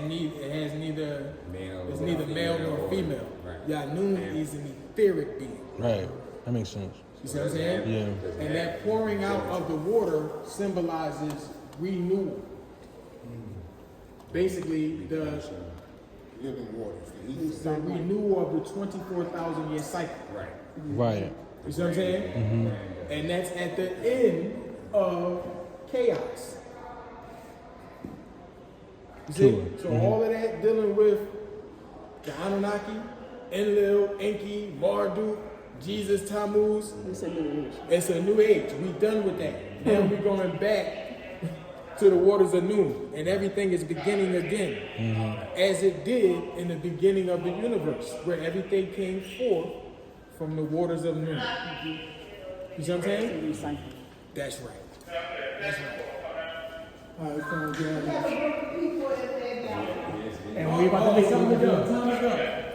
neither Male it's or neither male female nor or- female. right. Yanun is an etheric being. right. That makes sense. You see what I'm saying? Yeah. And that pouring out of the water symbolizes renewal. Basically, the Living waters. the renewal of the 24,000 year cycle. Right. Right. You see what I'm saying? And that's at the end of chaos. You see? Sure. So all of that dealing with the Anunnaki, Enlil, Enki, Marduk, Jesus, Tammuz. It's a new age. It's a new age. We done with that. Now we're going back to the waters of Noon, and everything is beginning again, as it did in the beginning of the universe, where everything came forth from the waters of Noon. You see what I'm saying? Recycle. That's right. That's right. All right, come on, get out of here. And we about to make Time something is up. good. Time is up.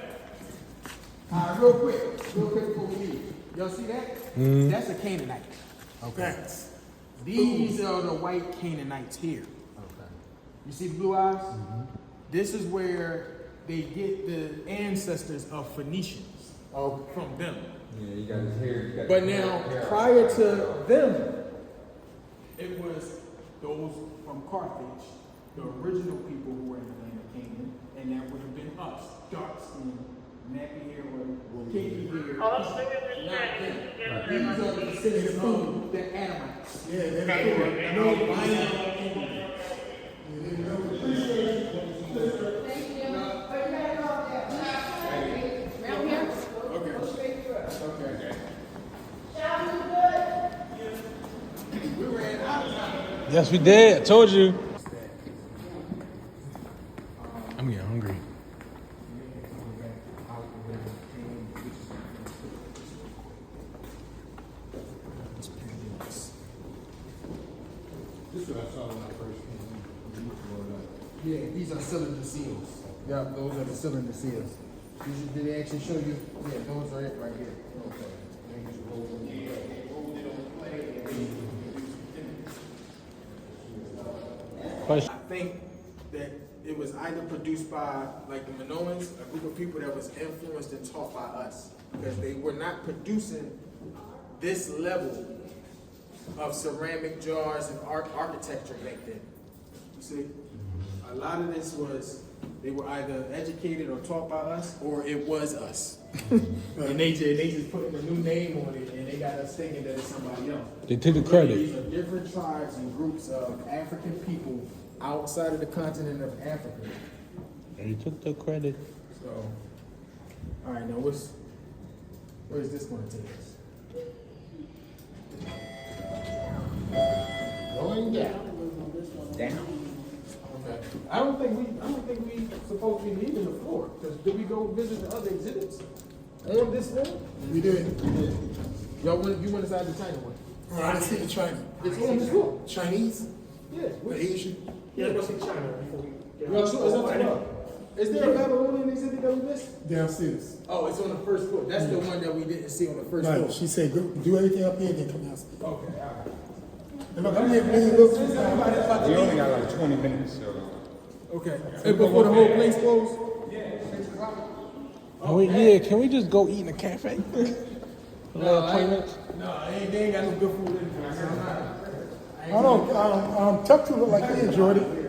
All right, real quick before we leave. Y'all see that? That's a Canaanite. Okay. These are the white Canaanites here. Okay. You see the blue eyes? This is where they get the ancestors of Phoenicians from them. Yeah, you got his hair. But now, prior to them, it was those from Carthage, the original people who were in the land of Canaan, and that would have been us, dark skinned nappy hair with kinky hair. Not them. These are the descendants of the Adamites. Yeah, that's cool. No, violent. Yes, we did. I told you. I'm getting hungry. This is what I saw when I first came. Yeah, these are cylinder seals. Yeah, those are the cylinder seals. Did they actually show you? Yeah, those are it right here. Okay. Question. I think that it was either produced by like the Minoans, a group of people that was influenced and taught by us, because they were not producing this level of ceramic jars and architecture back then. You see, a lot of this was they were either educated or taught by us, or it was us. And they just put a new name on it, and they got us thinking that it's somebody else. They take the These credit. are different tribes and groups of African people outside of the continent of Africa. They took the credit. So, all right, now where's this going to take us? Going down. Okay. I don't think we supposed to be leaving the floor. Because did we go visit the other exhibits on this floor? We did. You went inside the China one. Oh, I didn't see the China. It's on this floor. Chinese? Yeah. The Asian? Yeah, let's see China before we get Well, sure, it's up to you. Is there a Babylonian exhibit that we missed? Downstairs. Oh, it's on the first floor. That's the one that we didn't see on the first floor. Right. She said, go, do everything up here and then come downstairs. Okay, all right. And look, I'm here, man, look. We only got like 20 minutes, so. Okay. Hey, before the whole place closed? Can we just go eat in a cafe? Appointments? No, they ain't got no good food in there. I don't, Tuck look like he enjoyed it.